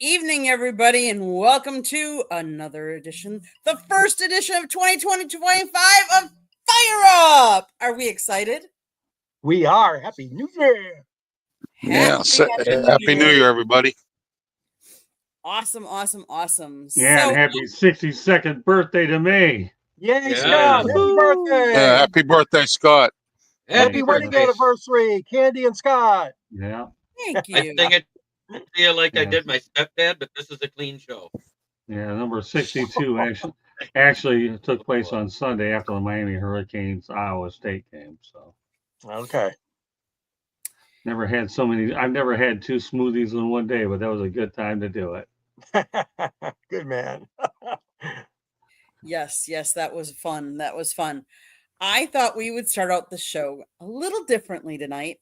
evening, everybody, and welcome to another edition, the first edition of 2020-25 of Fire Up. Are we excited? We are. Happy New Year. Happy New Year, everybody. Awesome. Yeah, and happy 62nd birthday to me. Yay, Scott. Happy birthday. Happy birthday, Scott. Happy wedding anniversary, Candy and Scott. Yeah. Thank you. I think it feel like I did my stepdad, but this is a clean show. Yeah, number 62 actually took place on Sunday after the Miami Hurricanes Iowa State game. So okay. I've never had two smoothies in one day, but that was a good time to do it. Good man. Yes, that was fun. I thought we would start out the show a little differently tonight,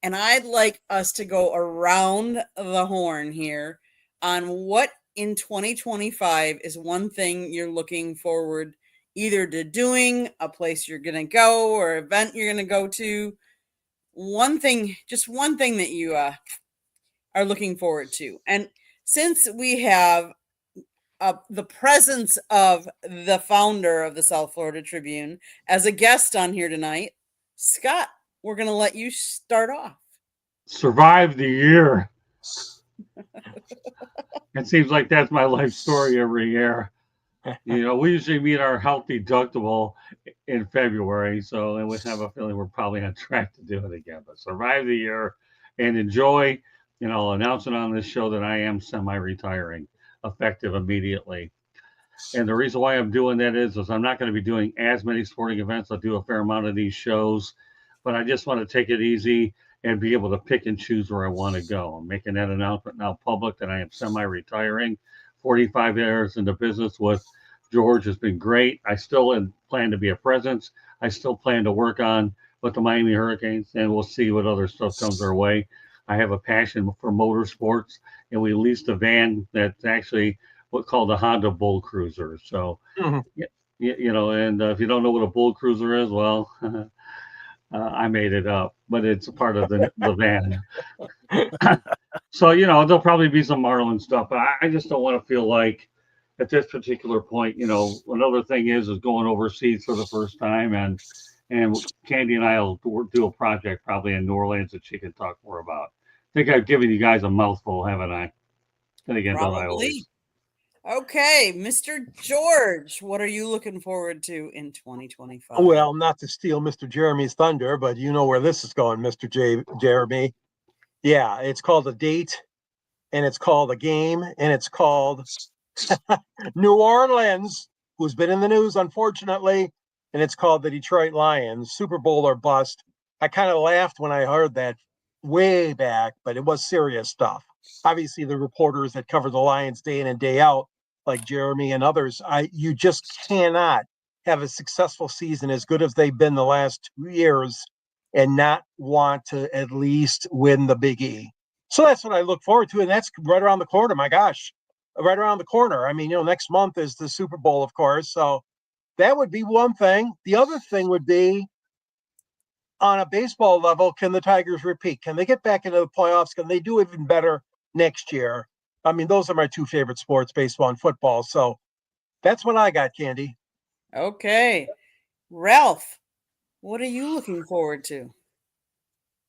and I'd like us to go around the horn here on what in 2025 is one thing you're looking forward either to doing, a place you're going to go, or event you're going to go to. Just one thing that you are looking forward to. And since we have the presence of the founder of the South Florida Tribune as a guest on here tonight, Scott, we're going to let you start off. Survive the year. It seems like that's my life story every year. We usually meet our health deductible in February, so then we have a feeling we're probably on track to do it again. But survive the year and enjoy. I'll announce it on this show that I am semi-retiring, effective immediately. And the reason why I'm doing that is I'm not going to be doing as many sporting events. I'll do a fair amount of these shows, but I just want to take it easy and be able to pick and choose where I want to go. I'm making that announcement now public that I am semi-retiring. 45 years into business with George has been great. I still plan to be a presence. I still plan to work on with the Miami Hurricanes, and we'll see what other stuff comes our way. I have a passion for motorsports, and we leased a van that's actually what's called a Honda Bull Cruiser. So, and if you don't know what a Bull Cruiser is, well, I made it up, but it's a part of the van. So, there'll probably be some Marlin stuff, but I just don't want to feel like at this particular point, another thing is going overseas for the first time, and Candy and I will do a project probably in New Orleans that she can talk more about. I think I've given you guys a mouthful, haven't I? And again, probably. Okay, Mr. George, what are you looking forward to in 2025? Well, not to steal Mr. Jeremy's thunder, but you know where this is going, Mr. Jeremy. Yeah, it's called A Date, and it's called A Game, and it's called New Orleans, who's been in the news, unfortunately, and it's called the Detroit Lions, Super Bowl or bust. I kind of laughed when I heard that way back, but it was serious stuff. Obviously, the reporters that cover the Lions day in and day out, like Jeremy and others, you just cannot have a successful season as good as they've been the last 2 years and not want to at least win the Big E. So that's what I look forward to, and that's right around the corner. My gosh, right around the corner. I mean, next month is the Super Bowl, of course, so that would be one thing. The other thing would be, on a baseball level, can the Tigers repeat? Can they get back into the playoffs? Can they do even better next year? I mean, those are my two favorite sports, baseball and football. So that's what I got, Candy. Okay. Ralph, what are you looking forward to?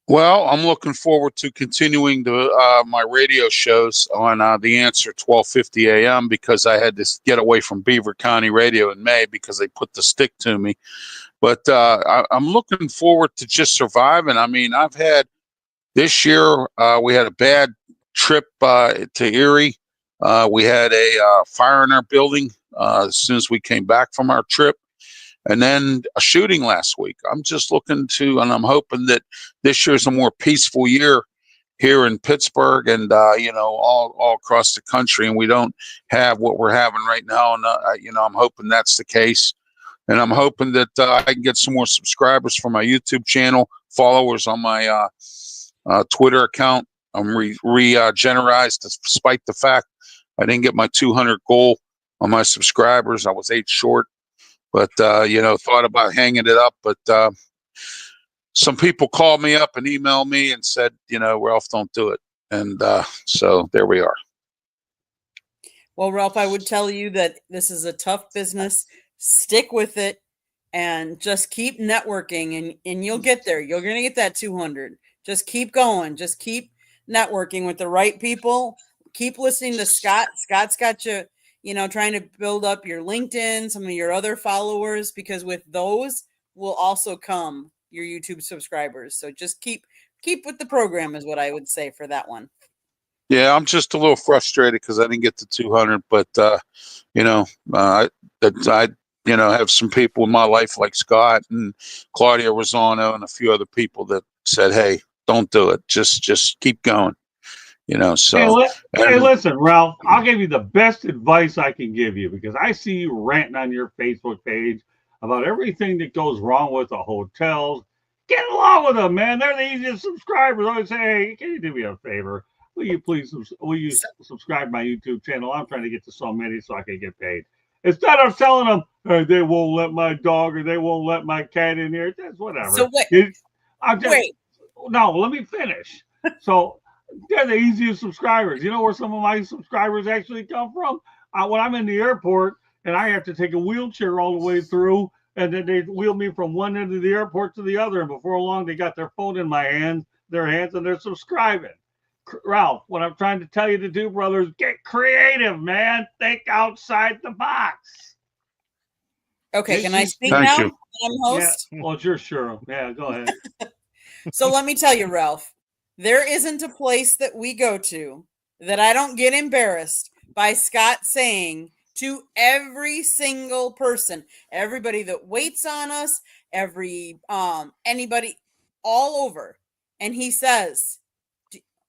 Well, I'm looking forward to continuing my radio shows on The Answer 1250 a.m. because I had to get away from Beaver County Radio in May because they put the stick to me. But I'm looking forward to just surviving. I mean, I've had this year, we had a bad trip to Erie. We had a fire in our building as soon as we came back from our trip. And then a shooting last week. I'm just looking to, and I'm hoping that this year's a more peaceful year here in Pittsburgh and, all across the country. And we don't have what we're having right now. And, I'm hoping that's the case. And I'm hoping that I can get some more subscribers for my YouTube channel, followers on my Twitter account. I'm regenerized despite the fact I didn't get my 200 goal on my subscribers. I was 8 short. But, thought about hanging it up. But some people called me up and emailed me and said, Ralph, don't do it. And so there we are. Well, Ralph, I would tell you that this is a tough business. Stick with it and just keep networking and you'll get there. You're going to get that 200. Just keep going. Just keep networking with the right people. Keep listening to Scott. Scott's got you, trying to build up your LinkedIn, some of your other followers, because with those will also come your YouTube subscribers. So just keep with the program is what I would say for that one. Yeah, I'm just a little frustrated because I didn't get to 200, but I have some people in my life like Scott and Claudia Rosano and a few other people that said, "Hey, don't do it. Just keep going." So Hey, listen, Ralph, I'll give you the best advice I can give you because I see you ranting on your Facebook page about everything that goes wrong with the hotels. Get along with them, man. They're the easiest subscribers. I always say, hey, can you do me a favor? Will you please subscribe to my YouTube channel? I'm trying to get to so many so I can get paid. Instead of telling them, hey, they won't let my dog or they won't let my cat in here, that's whatever. So wait. No, let me finish. So they're the easiest subscribers. You know where some of my subscribers actually come from? When I'm in the airport and I have to take a wheelchair all the way through, and then they wheel me from one end of the airport to the other, and before long they got their phone in their hands, and they're subscribing. Ralph, what I'm trying to tell you to do, brother, is get creative, man. Think outside the box. Okay, can I speak now? You. I'm host. Yeah, well, sure. Yeah, go ahead. So let me tell you, Ralph, there isn't a place that we go to that I don't get embarrassed by Scott saying to every single person, everybody that waits on us, anybody all over, and he says,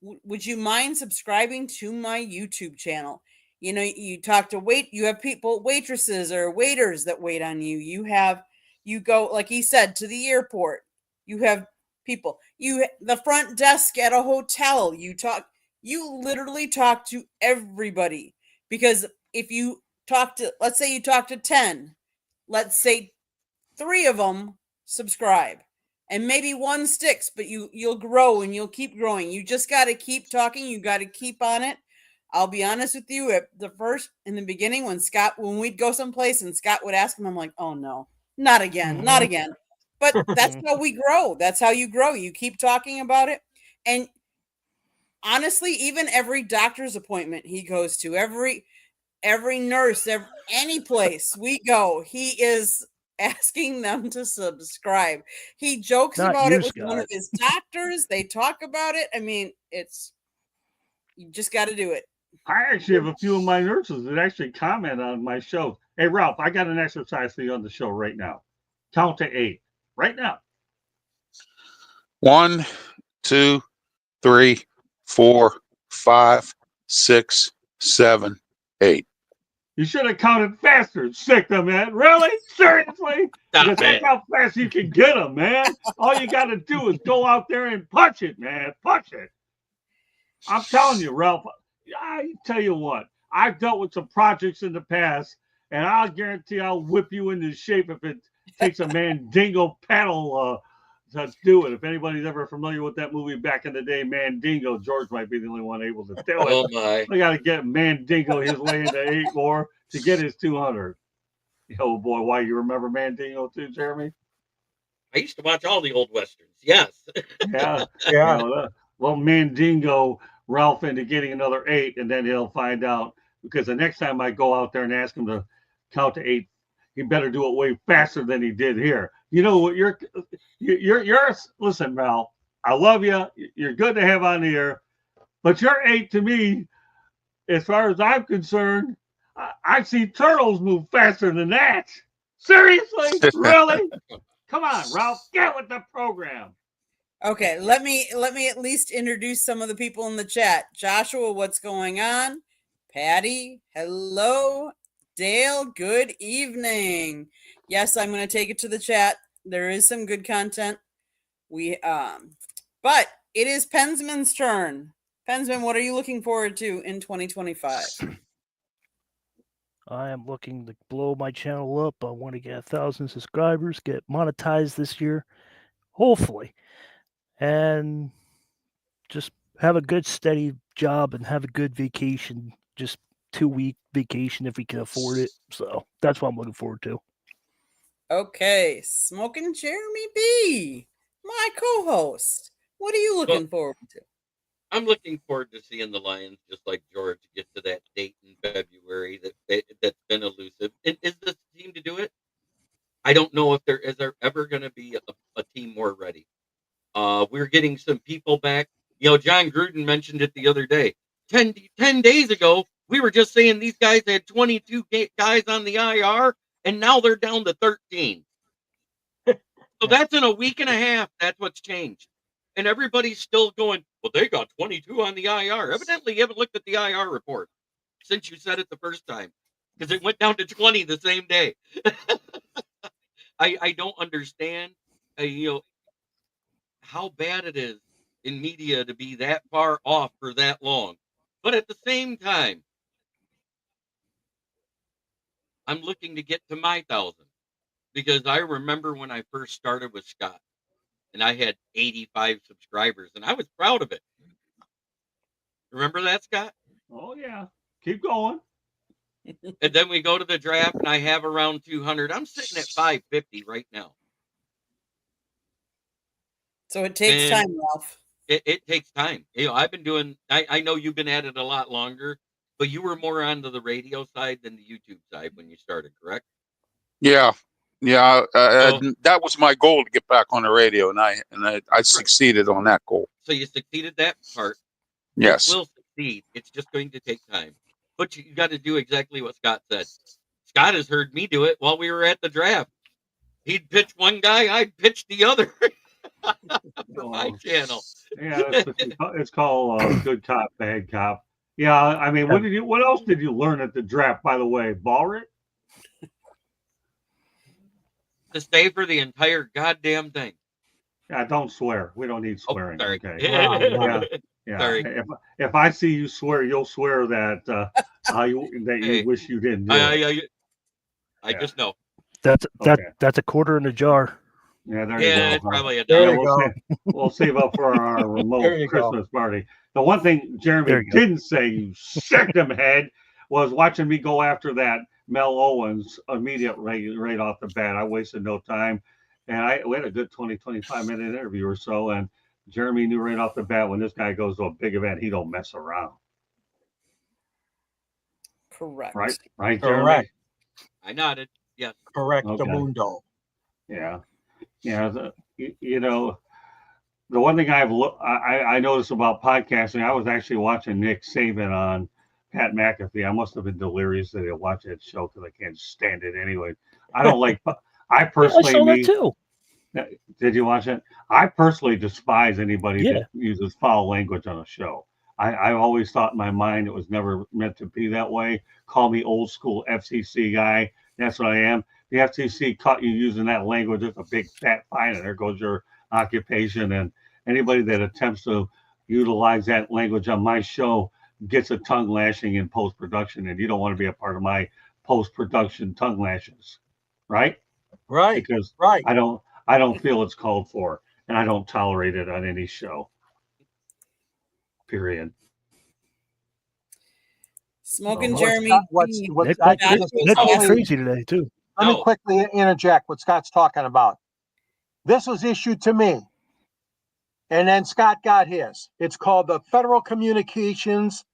would you mind subscribing to my YouTube channel? You talk to you have people, waitresses or waiters that wait on you. You go, like he said, to the airport. You have people, the front desk at a hotel. You literally talk to everybody, because if you let's say you talk to 10, let's say 3 of them subscribe and maybe 1 sticks, but you'll grow and you'll keep growing. You just got to keep talking. You got to keep on it. I'll be honest with you, in the beginning, when we'd go someplace and Scott would ask him, I'm like, oh no, not again. But that's how we grow. That's how you grow. You keep talking about it. And honestly, even every doctor's appointment he goes to, every nurse, any place we go, he is asking them to subscribe. He jokes about it with one of his doctors. They talk about it. I mean, you just got to do it. I actually have a few of my nurses that actually comment on my show. Hey, Ralph, I got an exercise for you on the show right now. Count to 8 right now. 1, 2, 3, 4, 5, 6, 7, 8. You should have counted faster, sick them, man. Really? Seriously? Because that's how fast you can get them, man. All you got to do is go out there and punch it, man. Punch it. I'm telling you, Ralph, I tell you what, I've dealt with some projects in the past, and I'll guarantee I'll whip you into shape if it takes a Mandingo paddle to do it. If anybody's ever familiar with that movie back in the day, Mandingo, George might be the only one able to do it. Oh my! We got to get Mandingo his way into 8 more to get his 200. Oh boy, why you remember Mandingo too, Jeremy? I used to watch all the old westerns. Yes. Yeah. Yeah. Well, Mandingo Ralph into getting another 8, and then he'll find out, because the next time I go out there and ask him to count to 8, he better do it way faster than he did here. You know what? You're listen, Ralph, I love you. You're good to have on the air, but your 8 to me, as far as I'm concerned, I see turtles move faster than that. Seriously? Really? Come on, Ralph, get with the program. Okay, let me at least introduce some of the people in the chat. Joshua, what's going on? Patty, hello. Dale, good evening. Yes, I'm going to take it to the chat. There is some good content. But it is Pensman's turn. Pensman, what are you looking forward to in 2025? I am looking to blow my channel up. I want to get 1,000 subscribers, get monetized this year, hopefully, and just have a good steady job and have a good vacation. Just 2-week vacation if we can afford it. So that's what I'm looking forward to. Okay, Smoking Jeremy B, my co-host. What are you looking forward to? I'm looking forward to seeing the Lions, just like George, get to that date in February that's been elusive. Is this team to do it? I don't know if there is ever going to be a team more ready. We're getting some people back. John Gruden mentioned it the other day. 10 days ago, we were just saying these guys had 22 guys on the IR, and now they're down to 13. So that's in a week and a half. That's what's changed. And everybody's still going, well, they got 22 on the IR. Evidently, you haven't looked at the IR report since you said it the first time, because it went down to 20 the same day. I don't understand, how bad it is in media to be that far off for that long. But at the same time, I'm looking to get to my 1,000, because I remember when I first started with Scott and I had 85 subscribers and I was proud of it. Remember that, Scott? Oh, yeah. Keep going. And then we go to the draft and I have around 200. I'm sitting at 550 right now. So it takes And time, Ralph. It takes time. I've been doing, I know you've been at it a lot longer, but you were more onto the radio side than the YouTube side when you started, correct? Yeah. So, That was my goal, to get back on the radio, and I succeeded on that goal. so you succeeded that part. Yes. You will succeed. It's just going to take time. But you got to do exactly what Scott said. Scott has heard me do it while we were at the draft. He'd pitch one guy, I'd pitch the other for my channel. Yeah, it's called Good Cop, Bad Cop. Yeah, I mean, what else did you learn at the draft, by the way? Ballrit? To stay for the entire goddamn thing. Yeah, don't swear. We don't need swearing. Sorry. Okay. Yeah. Sorry. If I see you swear, you'll swear that you wish you didn't do it. I just know. That's a quarter in a jar. Yeah, there you go. It's probably a There dollar. you go. We'll save up for our remote Christmas party. The one thing Jeremy didn't say, you sectum head, was watching me go after that Mel Owens immediately right off the bat. I wasted no time. And we had a good 20, 25-minute interview or so. And Jeremy knew right off the bat, when this guy goes to a big event, he don't mess around. Correct. Right, Jeremy? Correct. I nodded. Yes. Correct. Okay. Mundo. Yeah. The one thing I noticed about podcasting, I was actually watching Nick Saban on Pat McAfee. I must have been delirious that I watched that show because I can't stand it anyway. I don't like. I personally. I saw that too. Did you watch it? I personally despise anybody Yeah. that uses foul language on a show. I always thought in my mind it was never meant to be that way. Call me old school FCC guy. That's what I am. The FCC caught you using that language. It's a big fat fine, and there goes your occupation. And anybody that attempts to utilize that language on my show gets a tongue lashing in post-production, and you don't want to be a part of my post-production tongue lashes, right? Right. Because Right. I don't feel it's called for, and I don't tolerate it on any show. Period. Smoking What's Jeremy. Scott- what's- B. what's- Nick I went just- Nick went Oh. crazy today too. Let me No. quickly interject what Scott's talking about. This was issued to me, and then Scott got his. It's called the Federal Communications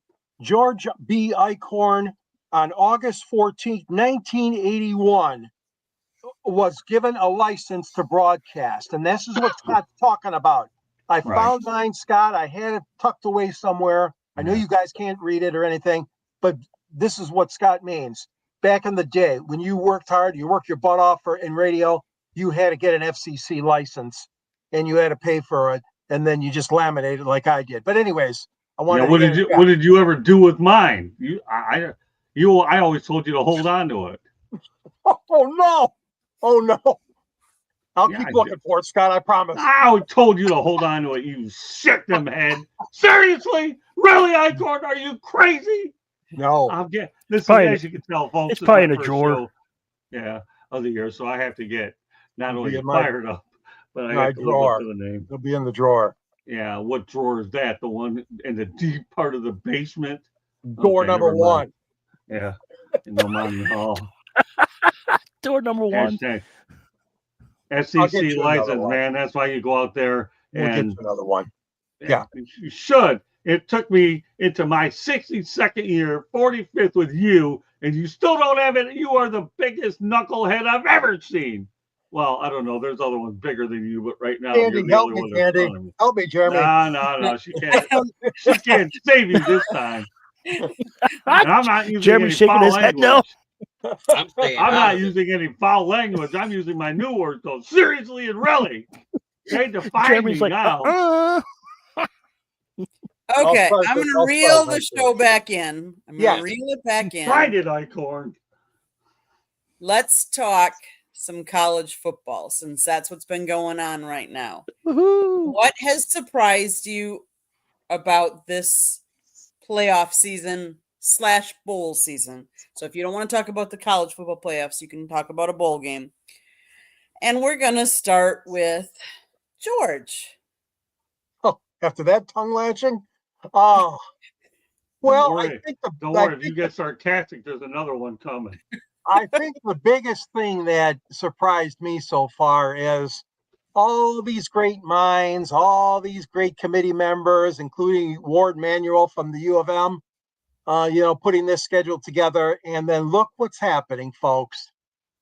George B. Eichhorn on August 14th, 1981, was given a license to broadcast. And this is what Scott's talking about. I Right. found mine, Scott. I had it tucked away somewhere. I know Yeah. you guys can't read it or anything, but this is what Scott means. Back in the day, when you worked hard, you worked your butt off in radio, you had to get an FCC license and you had to pay for it. And then you just laminated like I did. But anyways, I wanted What to did you ever do with mine? I always told you to hold on to it. Oh no. I'll Yeah, keep I looking for it, Scott. I promise. I told you to hold on to it, you them head. Seriously? Really, Eichhorn? Are you crazy? No. This Probably- as you can tell, folks. it's probably in a my first drawer. show, yeah, of the year. So I have to get not It'll only be in my- fired up, but I my have to live drawer. up to the name. It'll be in the drawer. Yeah, what drawer is that? The one in the deep part of the basement? Door Okay, number never mind. Yeah. In Nomani Hall. Door number one. Hashtag I'll SEC get you another license, one. man. That's why you go out there We'll get and you another one. Yeah. you should. It took me into my 62nd year, 45th with you, and you still don't have it. You are the biggest knucklehead I've ever seen. Well, I don't know. There's other ones bigger than you, but right now Candy, you're the help only me, one that's Candy. front of me. Help me, Jeremy. No. She can't save you this time. And I'm not using Jeremy's any shaking foul his head no. language. I'm staying I'm out not of it. using any foul language. I'm using my new words though. Seriously and really. They define Jeremy's me like, now. Okay, start I'm this- gonna I'll reel start the right show back in. I'm gonna Yes. reel it back in. Find it, Icorn. Let's talk some college football since that's what's been going on right now. Woohoo. What has surprised you about this playoff season / bowl season? So if you don't want to talk about the college football playoffs, you can talk about a bowl game. And we're going to start with George. Oh, after that tongue lashing? Oh, well, I worry. think Don't worry. If you get sarcastic, there's another one coming. I think the biggest thing that surprised me so far is all these great minds, all these great committee members, including Ward Manuel from the U of M, putting this schedule together. And then look what's happening, folks.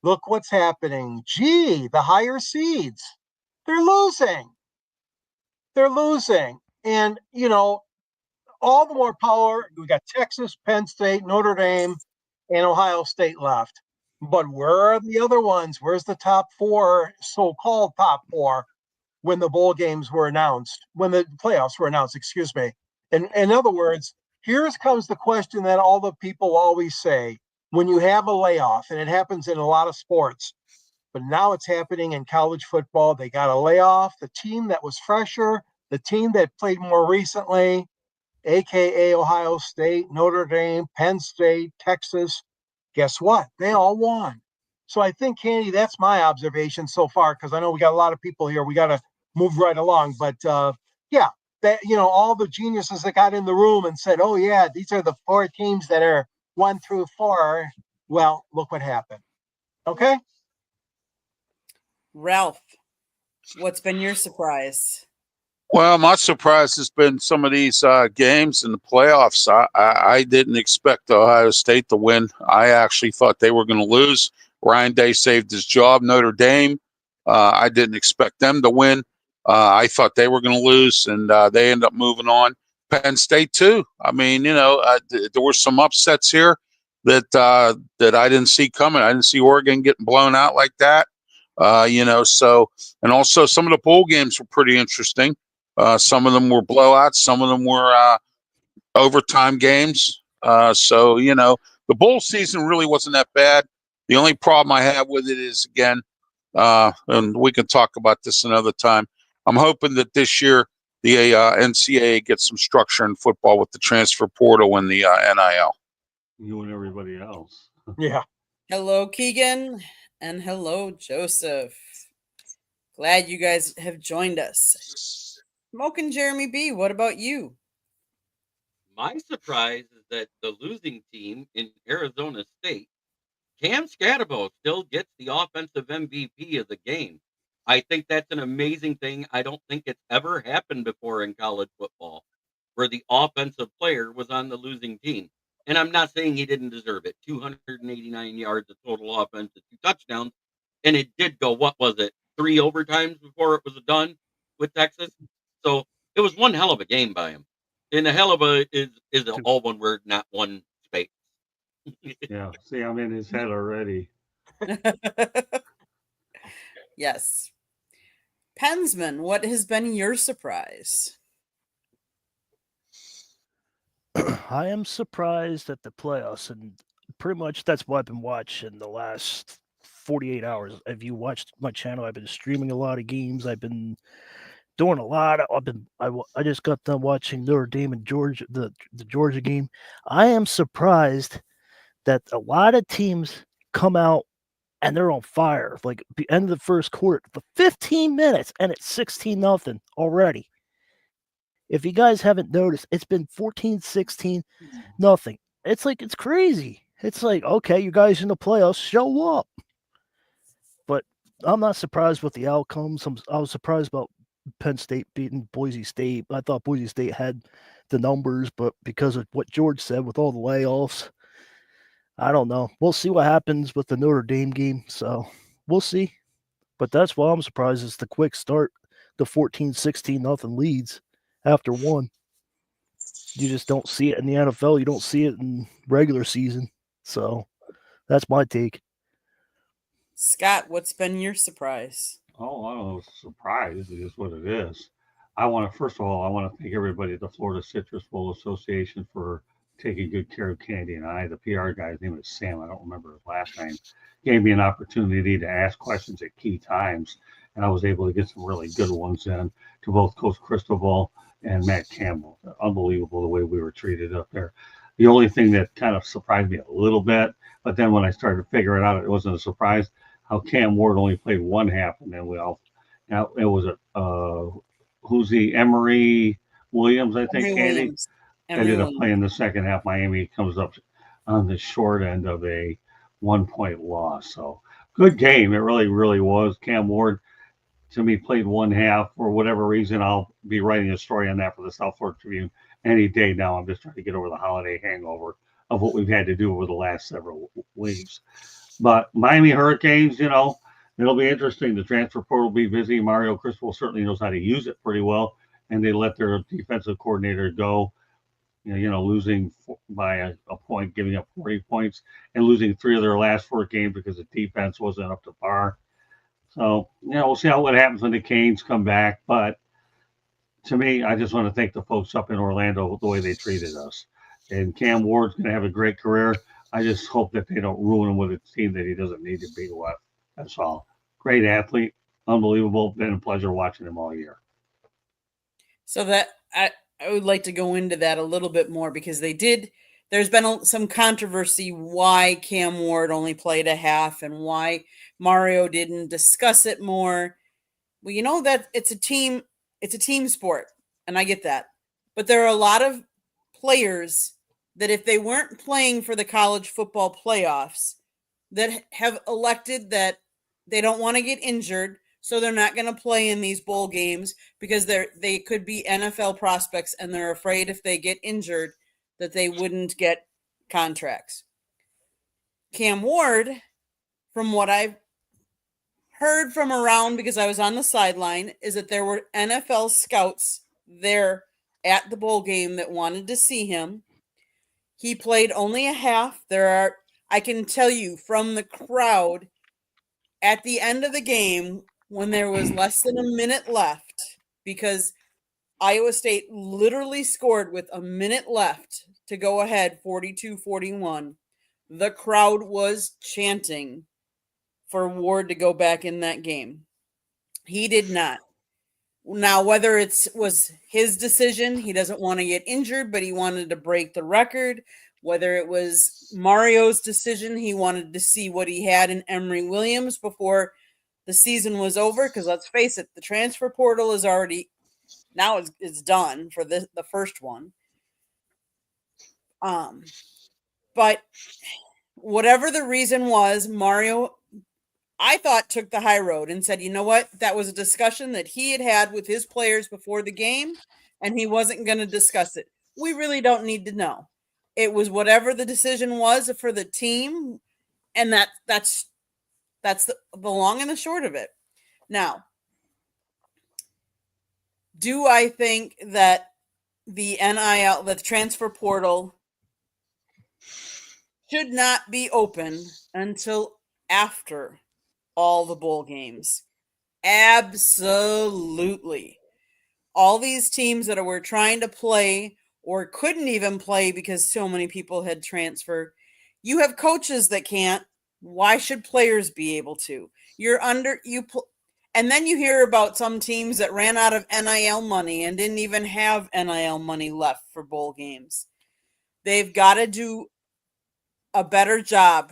Look what's happening. Gee, the higher seeds, they're losing. They're losing. And, all the more power. We got Texas, Penn State, Notre Dame, and Ohio State left. But where are the other ones? Where's the top four, so-called top four, when the bowl games were announced, when the playoffs were announced, excuse me. And in other words, here comes the question that all the people always say when you have a layoff, and it happens in a lot of sports, but now it's happening in college football. They got a layoff. The team that was fresher, the team that played more recently, AKA Ohio State, Notre Dame, Penn State, Texas, guess what? They all won. So I think, Candy, that's my observation so far, because I know we got a lot of people here. We got to move right along. But yeah, that all the geniuses that got in the room and said, oh, yeah, these are the four teams that are 1 through 4. Well, look what happened. Okay. Ralph, what's been your surprise? Well, my surprise has been some of these games in the playoffs. I didn't expect Ohio State to win. I actually thought they were going to lose. Ryan Day saved his job. Notre Dame, I didn't expect them to win. I thought they were going to lose, and they ended up moving on. Penn State too. I mean, there were some upsets here that I didn't see coming. I didn't see Oregon getting blown out like that. So, and also some of the bowl games were pretty interesting. Some of them were blowouts. Some of them were overtime games. So, the bowl season really wasn't that bad. The only problem I have with it is, again, and we can talk about this another time, I'm hoping that this year the NCAA gets some structure in football with the transfer portal and the NIL. You and everybody else. Yeah. Hello, Keegan, and hello, Joseph. Glad you guys have joined us. Smoke and Jeremy B, what about you? My surprise is that the losing team in Arizona State, Cam Scatterbo, still gets the offensive MVP of the game. I think that's an amazing thing. I don't think it's ever happened before in college football where the offensive player was on the losing team. And I'm not saying he didn't deserve it. 289 yards of total offense, 2 touchdowns. And it did go, 3 overtimes before it was done with Texas? So it was one hell of a game by him. And a hell of a is all one word, not one space. Yeah. See, I'm in his head already. Yes. Pensman, what has been your surprise? I am surprised at the playoffs, and pretty much that's what I've been watching the last 48 hours. If you watched my channel, I've been streaming a lot of games. I've been doing a lot. I just got done watching Notre Dame and Georgia, the Georgia game. I am surprised that a lot of teams come out and they're on fire. Like the end of the first quarter, for 15 minutes, and it's 16-0 already. If you guys haven't noticed, it's been 14-16, nothing. It's like, it's crazy. It's like, okay, you guys in the playoffs, show up. But I'm not surprised with the outcomes. I was surprised about Penn State beating Boise State. I thought Boise State had the numbers, but because of what George said with all the layoffs, I don't know. We'll see what happens with the Notre Dame game. So we'll see. But that's why I'm surprised is the quick start, the 14-16 leads after one. You just don't see it in the NFL. You don't see it in regular season. So that's my take. Scott, what's been your surprise? Oh, I don't know. Surprise is what it is. I want to, first of all, I want to thank everybody at the Florida Citrus Bowl Association for taking good care of Candy and I. The PR guy's name is Sam. I don't remember his last name. Gave me an opportunity to ask questions at key times, and I was able to get some really good ones in to both Coach Cristobal and Matt Campbell. Unbelievable the way we were treated up there. The only thing that kind of surprised me a little bit, but then when I started to figure it out, it wasn't a surprise how Cam Ward only played one half, and then now it was who's the Emory Williams, I think, Andy ended up playing the second half. Miami comes up on the short end of a 1-point loss. So good game. It really, really was. Cam Ward, to me, played one half for whatever reason. I'll be writing a story on that for the South Florida Tribune any day now. I'm just trying to get over the holiday hangover of what we've had to do over the last several weeks. But Miami Hurricanes, it'll be interesting. The transfer portal will be busy. Mario Cristobal certainly knows how to use it pretty well, and they let their defensive coordinator go. Losing by a point, giving up 40 points, and losing 3 of their last 4 games because the defense wasn't up to par. So, we'll see what happens when the Canes come back. But to me, I just want to thank the folks up in Orlando the way they treated us. And Cam Ward's going to have a great career. I just hope that they don't ruin him with a team that he doesn't need to be with. That's all. Great athlete, unbelievable. Been a pleasure watching him all year. So that I would like to go into that a little bit more because there's been some controversy why Cam Ward only played a half and why Mario didn't discuss it more. Well, that it's a team sport, and I get that. But there are a lot of players that if they weren't playing for the college football playoffs that have elected that they don't want to get injured, so they're not going to play in these bowl games because they could be NFL prospects and they're afraid if they get injured that they wouldn't get contracts. Cam Ward, from what I've heard from around because I was on the sideline, is that there were NFL scouts there at the bowl game that wanted to see him. He played only a half. I can tell you from the crowd at the end of the game when there was less than a minute left, because Iowa State literally scored with a minute left to go ahead 42-41. The crowd was chanting for Ward to go back in that game. He did not. Now, whether it was his decision, he doesn't want to get injured, but he wanted to break the record. Whether it was Mario's decision, he wanted to see what he had in Emory Williams before the season was over. Because let's face it, the transfer portal is already now it's done for the first one. But whatever the reason was, Mario, I thought, took the high road and said, you know what? That was a discussion that he had with his players before the game, and he wasn't going to discuss it. We really don't need to know. It was whatever the decision was for the team, and that's the long and the short of it. Now, do I think that the NIL, the transfer portal, should not be open until after all the bowl games? Absolutely. All these teams that were trying to play or couldn't even play because so many people had transferred. You have coaches that can't. Why should players be able to? And then you hear about some teams that ran out of NIL money and didn't even have NIL money left for bowl games. They've got to do a better job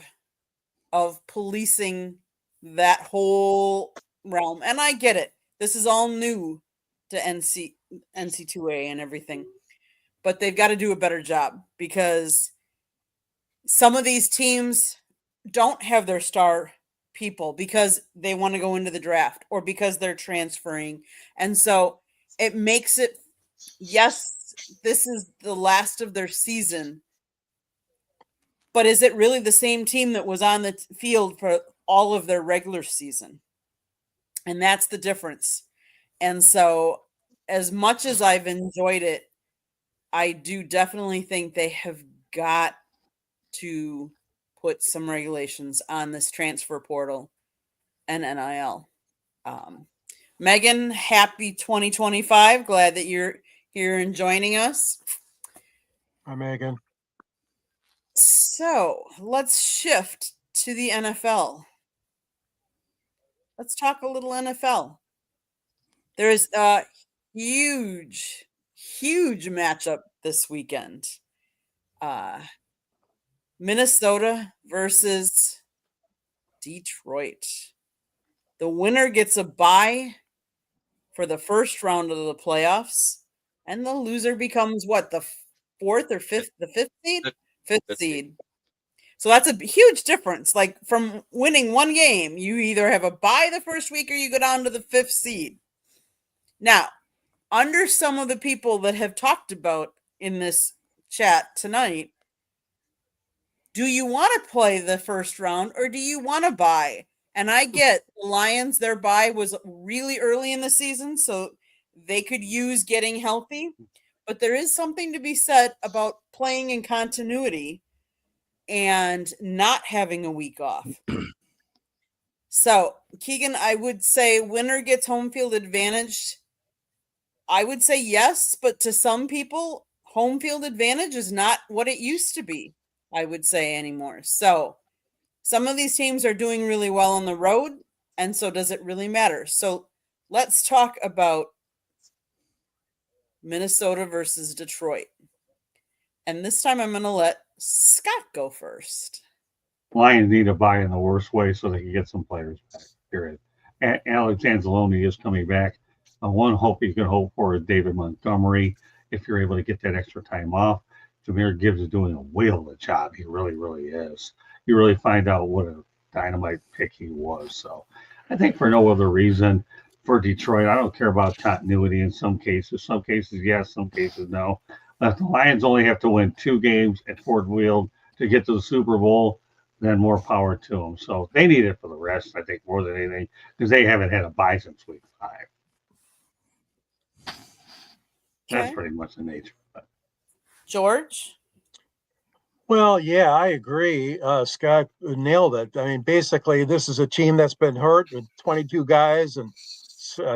of policing that whole realm. And I get it. This is all new to NC2A and everything. But they've got to do a better job because some of these teams don't have their star people because they want to go into the draft or because they're transferring. And so it makes it, yes, this is the last of their season, but is it really the same team that was on the field for all of their regular season? And that's the difference. And so, as much as I've enjoyed it, I do definitely think they have got to put some regulations on this transfer portal and NIL. Megan, happy 2025. Glad that you're here and joining us. Hi, Megan. So let's shift to the NFL. Let's talk a little NFL. There is a huge matchup this weekend. Minnesota versus Detroit. The winner gets a bye for the first round of the playoffs, and the loser becomes what, the fourth or fifth? The fifth seed? Fifth seed. So that's a huge difference. Like from winning one game, you either have a bye the first week or you go down to the fifth seed. Now, under some of the people that have talked about in this chat tonight, do you want to play the first round or do you want to bye? And I get the Lions, their bye was really early in the season, so they could use getting healthy. But there is something to be said about playing in continuity and not having a week off. So, Keegan, I would say winner gets home field advantage. I would say yes, but to some people, home field advantage is not what it used to be, I would say, anymore. So some of these teams are doing really well on the road, and so does it really matter? So let's talk about Minnesota versus Detroit. And this time I'm going to let Scott go first. Lions need to buy in the worst way so they can get some players back, period. Alex Anzalone is coming back. One hope you can hope for is David Montgomery, if you're able to get that extra time off. Jahmyr Gibbs is doing a whale of a job. He really, really is. You really find out what a dynamite pick he was. So I think for no other reason, for Detroit, I don't care about continuity in some cases. Some cases, yes. Some cases, no. If the Lions only have to win 2 games at Ford Field to get to the Super Bowl, then more power to them. So they need it for the rest, I think, more than anything, because they haven't had a bye since week 5. That's Okay. pretty much the nature of it. George? Well, yeah, I agree. Scott nailed it. I mean, basically, this is a team that's been hurt with 22 guys, and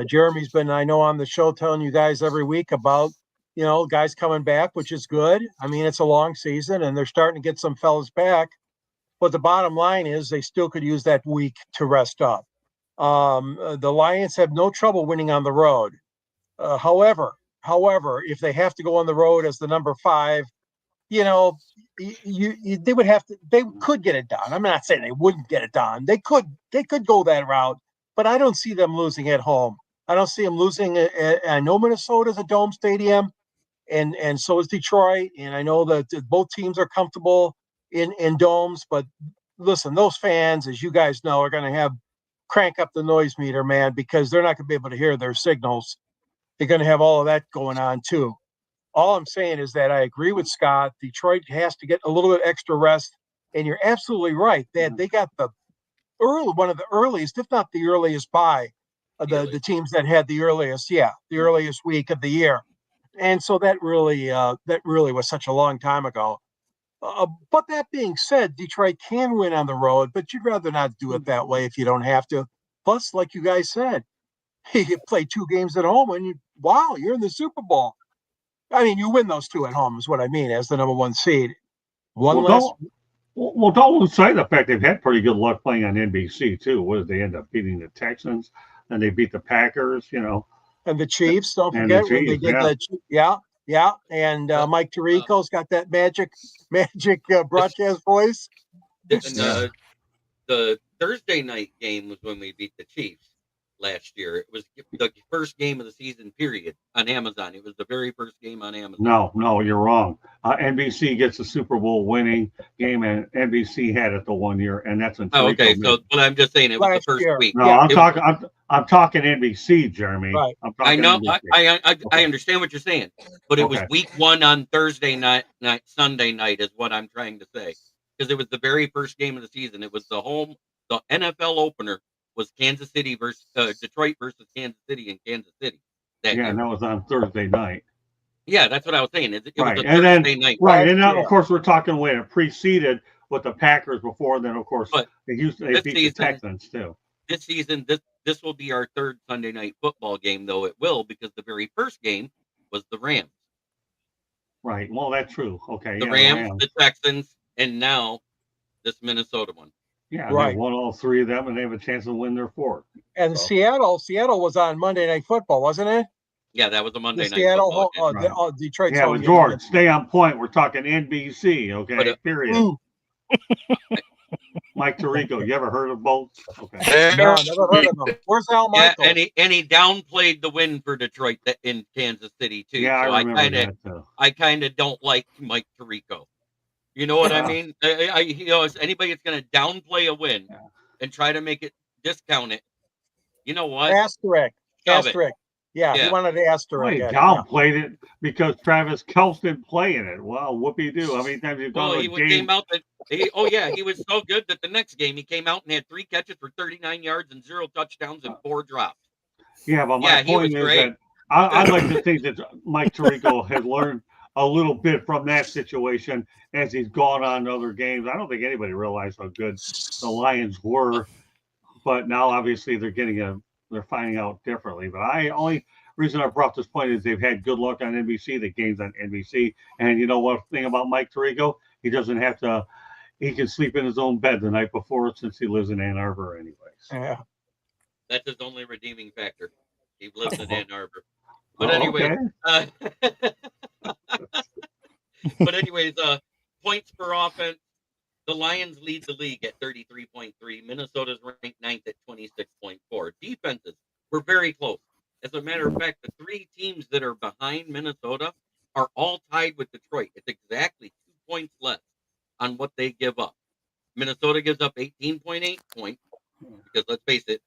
Jeremy's been, I know, on the show telling you guys every week about, guys coming back, which is good. I mean, it's a long season, and they're starting to get some fellas back. But the bottom line is they still could use that week to rest up. The Lions have no trouble winning on the road. However, if they have to go on the road as the number 5, they would have to. They could get it done. I'm not saying they wouldn't get it done. They could go that route, but I don't see them losing at home. I don't see them losing. I know Minnesota's a dome stadium, and so is Detroit, and I know that both teams are comfortable in domes. But listen, those fans, as you guys know, are going to crank up the noise meter, man, because they're not going to be able to hear their signals. They're going to have all of that going on too. All I'm saying is that I agree with Scott. Detroit has to get a little bit extra rest, and you're absolutely right. They got one of the earliest, if not the earliest, bye the teams that had the earliest week of the year, and so that really was such a long time ago. But that being said, Detroit can win on the road, but you'd rather not do it that way if you don't have to. Plus, like you guys said, you play 2 games at home, and you're in the Super Bowl. I mean, you win those 2 at home is what I mean, as the number 1 seed. Don't lose sight of the fact they've had pretty good luck playing on NBC too. What did they end up beating the Texans? And they beat the Packers, And the Chiefs, don't forget when they did and Mike Tirico's got that magic broadcast voice. And the Thursday night game was when we beat the Chiefs last year. It was the first game of the season, period, on Amazon. It was the very first game on Amazon. No, you're wrong. NBC gets a Super Bowl winning game, and NBC had it the 1 year, and that's in Oh, Tirico okay. So, missed. but I'm just saying it was the Last first year. week. No, Yeah. I'm talking NBC, Jeremy. Right. I'm I talking know. NBC. I Okay. understand what you're saying, but it was Okay. week 1 on Thursday night, Sunday night is what I'm trying to say, because it was the very first game of the season. It was the NFL opener was Kansas City versus Detroit versus Kansas City in Kansas City that Yeah, year. and that was on Thursday night. Yeah, that's what I was saying. It Right, was a and then Thursday night. right, and now Yeah. of course we're talking when it preceded with the Packers before. Then of course But they this beat the season- Texans too. This season, this will be our third Sunday night football game, though it will, because the very first game was the Rams. Right. Well, that's true. Okay. The Yeah, Rams, the Texans, and now this Minnesota one. Yeah, Right. they won all three of them, and they have a chance to win their fourth. And So- Seattle was on Monday Night Football, wasn't it? Yeah, that was a Monday The night Seattle, football game. Right. Detroit's Yeah, home but game George, against- stay on point. We're talking NBC. Okay. But, Period. Ooh, Mike Tirico, you ever heard of both? Okay. no, I never heard of them. Where's Al Yeah, Michaels? and he downplayed the win for Detroit in Kansas City too. Yeah, so I remember that. I kind of don't like Mike Tirico. You know what I Yeah. mean? Anybody that's going to downplay a win Yeah. and try to make it discount it, you know what? Asterisk. Shove it. Asterisk. Yeah, Yeah. he wanted to asterisk. Well, he at it. downplayed it because Travis Kelce didn't play in it. Well, whoopee-doo. How many times you've gone Well, to he a game? came out he was so good that the next game he came out and had 3 catches for 39 yards and 0 touchdowns and 4 drops. Yeah, but my Yeah, he was point is great. that I'd like to think that Mike Tirico has learned a little bit from that situation as he's gone on to other games. I don't think anybody realized how good the Lions were, but now obviously they're finding out differently. But only reason I brought this point is they've had good luck on NBC. The game's on NBC, and you know what thing about Mike Tirico? He doesn't have to. He can sleep in his own bed the night before since he lives in Ann Arbor, anyways. Yeah. That's his only redeeming factor. He lives in Ann Arbor. Oh, But anyway, okay. Points per offense. The Lions lead the league at 33.3. Minnesota's ranked 9th at 26.4. Defenses were very close. As a matter of fact, the 3 teams that are behind Minnesota are all tied with Detroit. It's exactly 2 points less on what they give up. Minnesota gives up 18.8 points because, let's face it,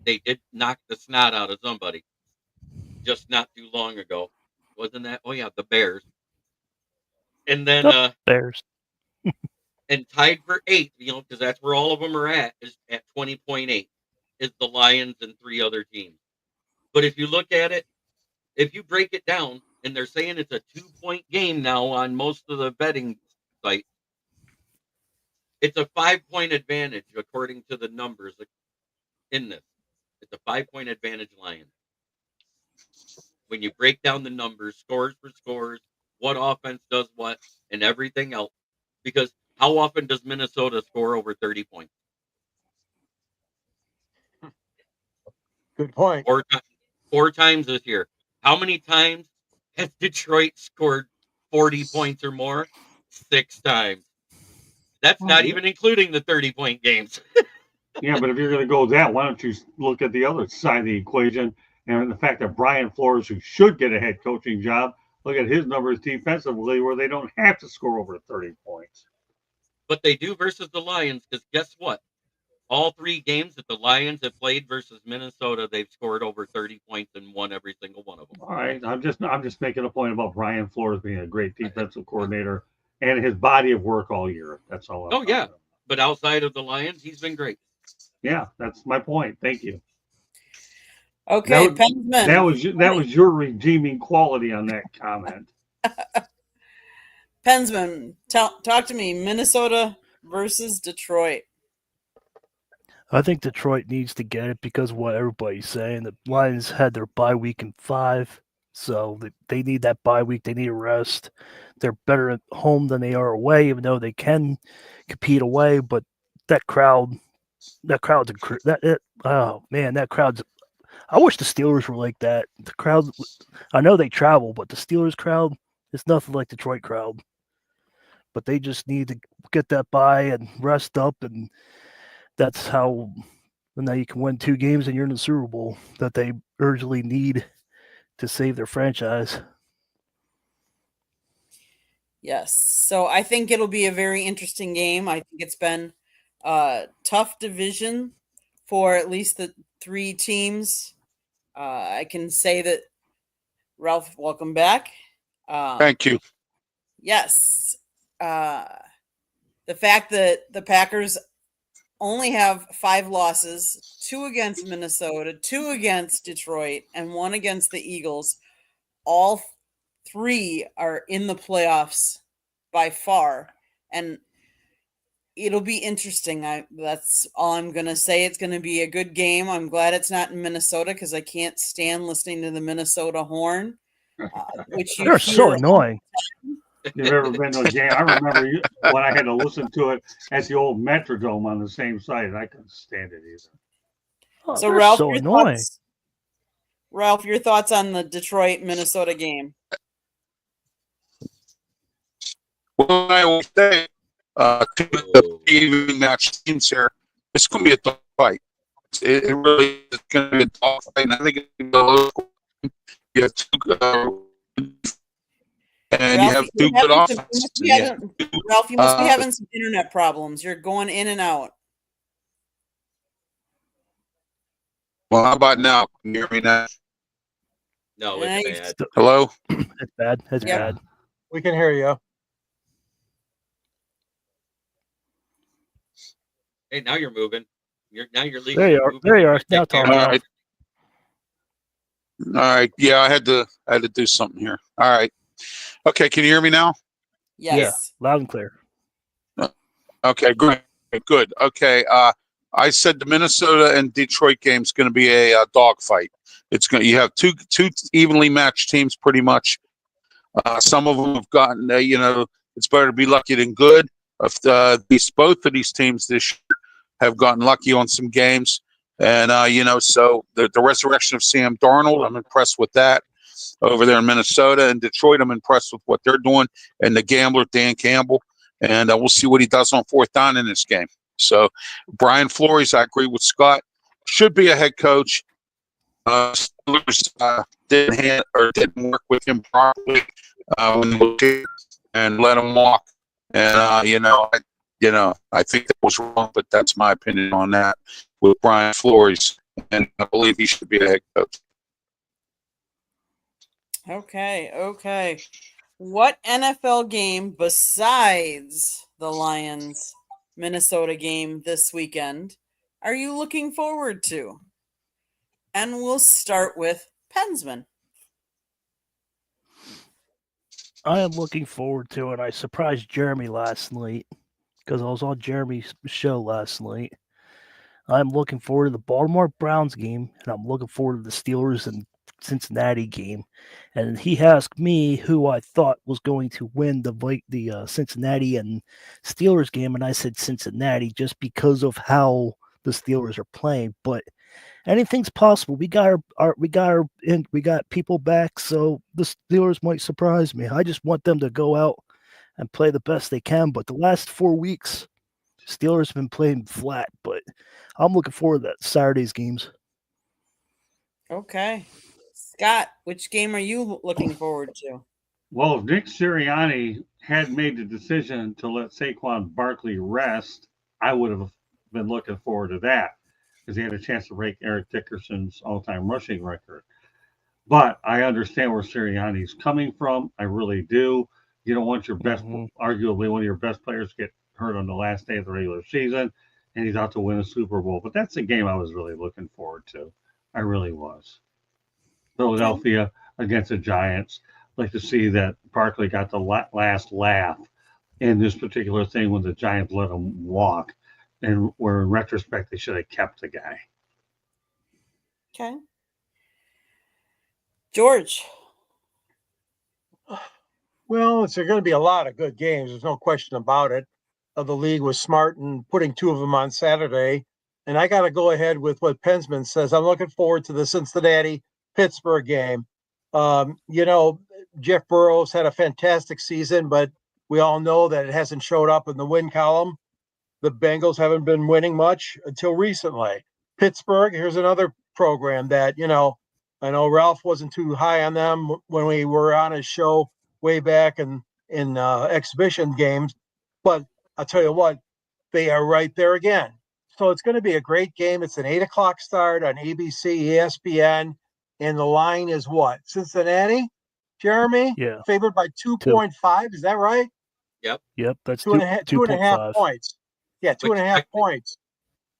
they did knock the snot out of somebody just not too long ago. Wasn't that? Oh, yeah, the Bears. And then Bears. and tied for 8th, because that's where all of them are at, is at 20.8, is the Lions and 3 other teams. But if you look at it, if you break it down, and they're saying it's a 2-point game now on most of the betting sites, it's a 5-point advantage according to the numbers in this. It's a 5-point advantage Lions. When you break down the numbers, scores for scores, what offense does what, and everything else. Because how often does Minnesota score over 30 points? Good point. 4 times this year. How many times has Detroit scored 40 points or more? 6 times. That's not even including the 30-point games. Yeah, but if you're going to go that, why don't you look at the other side of the equation and the fact that Brian Flores, who should get a head coaching job, look at his numbers defensively where they don't have to score over 30 points. But they do versus the Lions, because guess what? All 3 games that the Lions have played versus Minnesota, they've scored over 30 points and won every single one of them. All right, I'm just making a point about Brian Flores being a great defensive coordinator and his body of work all year. That's all. Oh, yeah. But outside of the Lions, he's been great. Yeah, that's my point. Thank you. Okay, That Pensman. That was your redeeming quality on that comment. Pensman, talk to me. Minnesota versus Detroit. I think Detroit needs to get it because of what everybody's saying. The Lions had their bye week in 5, so they need that bye week. They need a rest. They're better at home than they are away, even though they can compete away. But that crowd's oh man, that crowd's. I wish the Steelers were like that. The crowd, I know they travel, but the Steelers crowd is nothing like Detroit crowd. But they just need to get that bye and rest up, and that's how. And now you can win 2 games and you're in the Super Bowl that they urgently need to save their franchise. Yes. So I think it'll be a very interesting game. I think it's been a tough division for at least the three teams. I can say that, Ralph, welcome back. Thank you. Yes. The fact that the Packers only have 5 losses, 2 against Minnesota, 2 against Detroit, and 1 against the Eagles. All 3 are in the playoffs by far. And it'll be interesting. That's all I'm going to say. It's going to be a good game. I'm glad it's not in Minnesota because I can't stand listening to the Minnesota horn, which you They're so hear annoying. You've ever been to a game? I remember when I had to listen to it at the old Metrodome on the same site, and I couldn't stand it either. Oh, So they're Ralph, so your annoying. thoughts? Ralph, your thoughts on the Detroit Minnesota game? Well, I always say, to the even match teams here, it's going to be a tough fight. It really is going to be a tough fight. And I think it's going to be a local. You have and you have two good offenses. Ralph, you must be having some internet problems. You're going in and out. Well, how about now? Can you hear me now? No, it's bad. Hello? It's bad. It's Yep. bad. We can hear you. Hey, now you're moving. You're leaving. There you are. There you are. Now talk. All right. All right. Yeah, I had to do something here. All right. Okay, can you hear me now? Yes. Yeah, loud and clear. Okay, great. Good. Okay. I said the Minnesota and Detroit game is going to be a dogfight. It's going. You have two evenly matched teams, pretty much. Some of them have gotten. It's better to be lucky than good. If both of these teams this year have gotten lucky on some games, and so the resurrection of Sam Darnold, I'm impressed with that. Over there in Minnesota and Detroit, I'm impressed with what they're doing, and the gambler Dan Campbell, and we'll see what he does on 4th down in this game. So, Brian Flores, I agree with Scott, should be a head coach. Didn't work with him properly and let him walk. And I think that was wrong, but that's my opinion on that with Brian Flores, and I believe he should be a head coach. Okay. What NFL game besides the Lions Minnesota game this weekend are you looking forward to? And we'll start with Pensman. I am looking forward to it. I surprised Jeremy last night because I was on Jeremy's show last night. I'm looking forward to the Baltimore Browns game, and I'm looking forward to the Steelers and Cincinnati game. And he asked me who I thought was going to win the Cincinnati and Steelers game, and I said Cincinnati just because of how the Steelers are playing. But anything's possible. We got people back, so the Steelers might surprise me. I just want them to go out and play the best they can. But the last 4 weeks, Steelers have been playing flat. But I'm looking forward to that Saturday's games. Okay. Scott, which game are you looking forward to? Well, if Nick Sirianni had made the decision to let Saquon Barkley rest, I would have been looking forward to that because he had a chance to break Eric Dickerson's all-time rushing record. But I understand where Sirianni's coming from. I really do. You don't want your best, arguably one of your best players to get hurt on the last day of the regular season, and he's out to win a Super Bowl. But that's a game I was really looking forward to. I really was. Philadelphia against the Giants. I'd like to see that Barkley got the last laugh in this particular thing when the Giants let him walk, and where in retrospect they should have kept the guy. Okay. George. Well, it's going to be a lot of good games. There's no question about it. The league was smart in putting 2 of them on Saturday. And I got to go ahead with what Pensman says. I'm looking forward to the Cincinnati-Pittsburgh game. Jeff Burrows had a fantastic season, but we all know that it hasn't showed up in the win column. The Bengals haven't been winning much until recently. Pittsburgh, here's another program that, I know Ralph wasn't too high on them when we were on his show way back in in exhibition games, but I'll tell you what, they are right there again. So it's going to be a great game. It's an 8 o'clock start on ABC, ESPN, and the line is what? Cincinnati, Jeremy? Yeah. Favored by 2.5. Is that right? Yep. That's 2.5 points. Yeah, two Which and a half technically- points.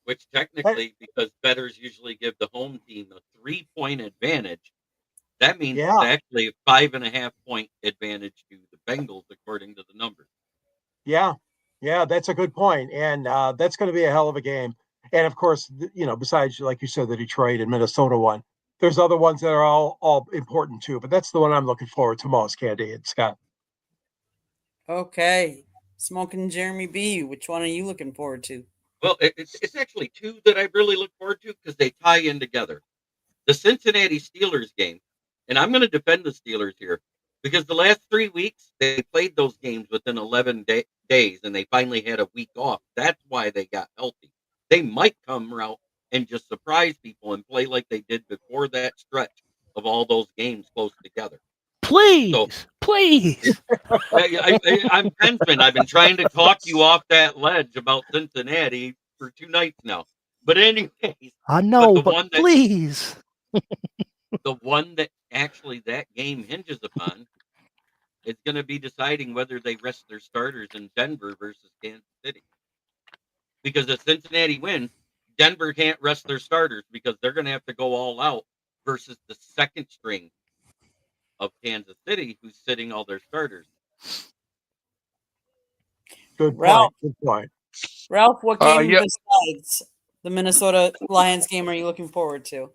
Which technically, because bettors usually give the home team a 3-point advantage, that means Yeah. it's actually a 5.5 point advantage to the Bengals, according to the numbers. Yeah, that's a good point, and that's going to be a hell of a game. And of course, besides, like you said, the Detroit and Minnesota one, there's other ones that are all important too. But that's the one I'm looking forward to most, Candy and Scott. Okay. Smoking Jeremy B. Which one are you looking forward to? Well, it's actually two that I really look forward to because they tie in together. The Cincinnati Steelers game, and I'm going to defend the Steelers here because the last 3 weeks they played those games within 11 days, and they finally had a week off. That's why they got healthy. They might come out and just surprise people and play like they did before that stretch of all those games close together. Please, So- please. I'm Pensman. I've been trying to talk you off that ledge about Cincinnati for 2 nights now. But anyways, I know, the but one that- please. the one that actually that game hinges upon is going to be deciding whether they rest their starters in Denver versus Kansas City. Because if Cincinnati wins, Denver can't rest their starters because they're going to have to go all out versus the second string of Kansas City, who's sitting all their starters. Good Ralph. point. Good point. Ralph, what game yeah. besides the Minnesota Lions game are you looking forward to?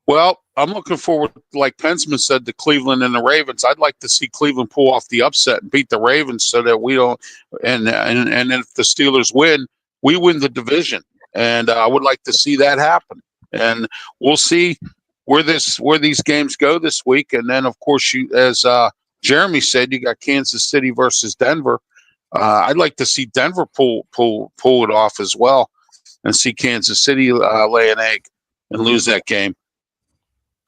Well, I'm looking forward, like Pensman said, to Cleveland and the Ravens. I'd like to see Cleveland pull off the upset and beat the Ravens so that we don't. And if the Steelers win, we win the division. And I would like to see that happen. And we'll see where these games go this week. And then, of course, as Jeremy said, you got Kansas City versus Denver. I'd like to see Denver pull it off as well, and see Kansas City lay an egg and lose that game.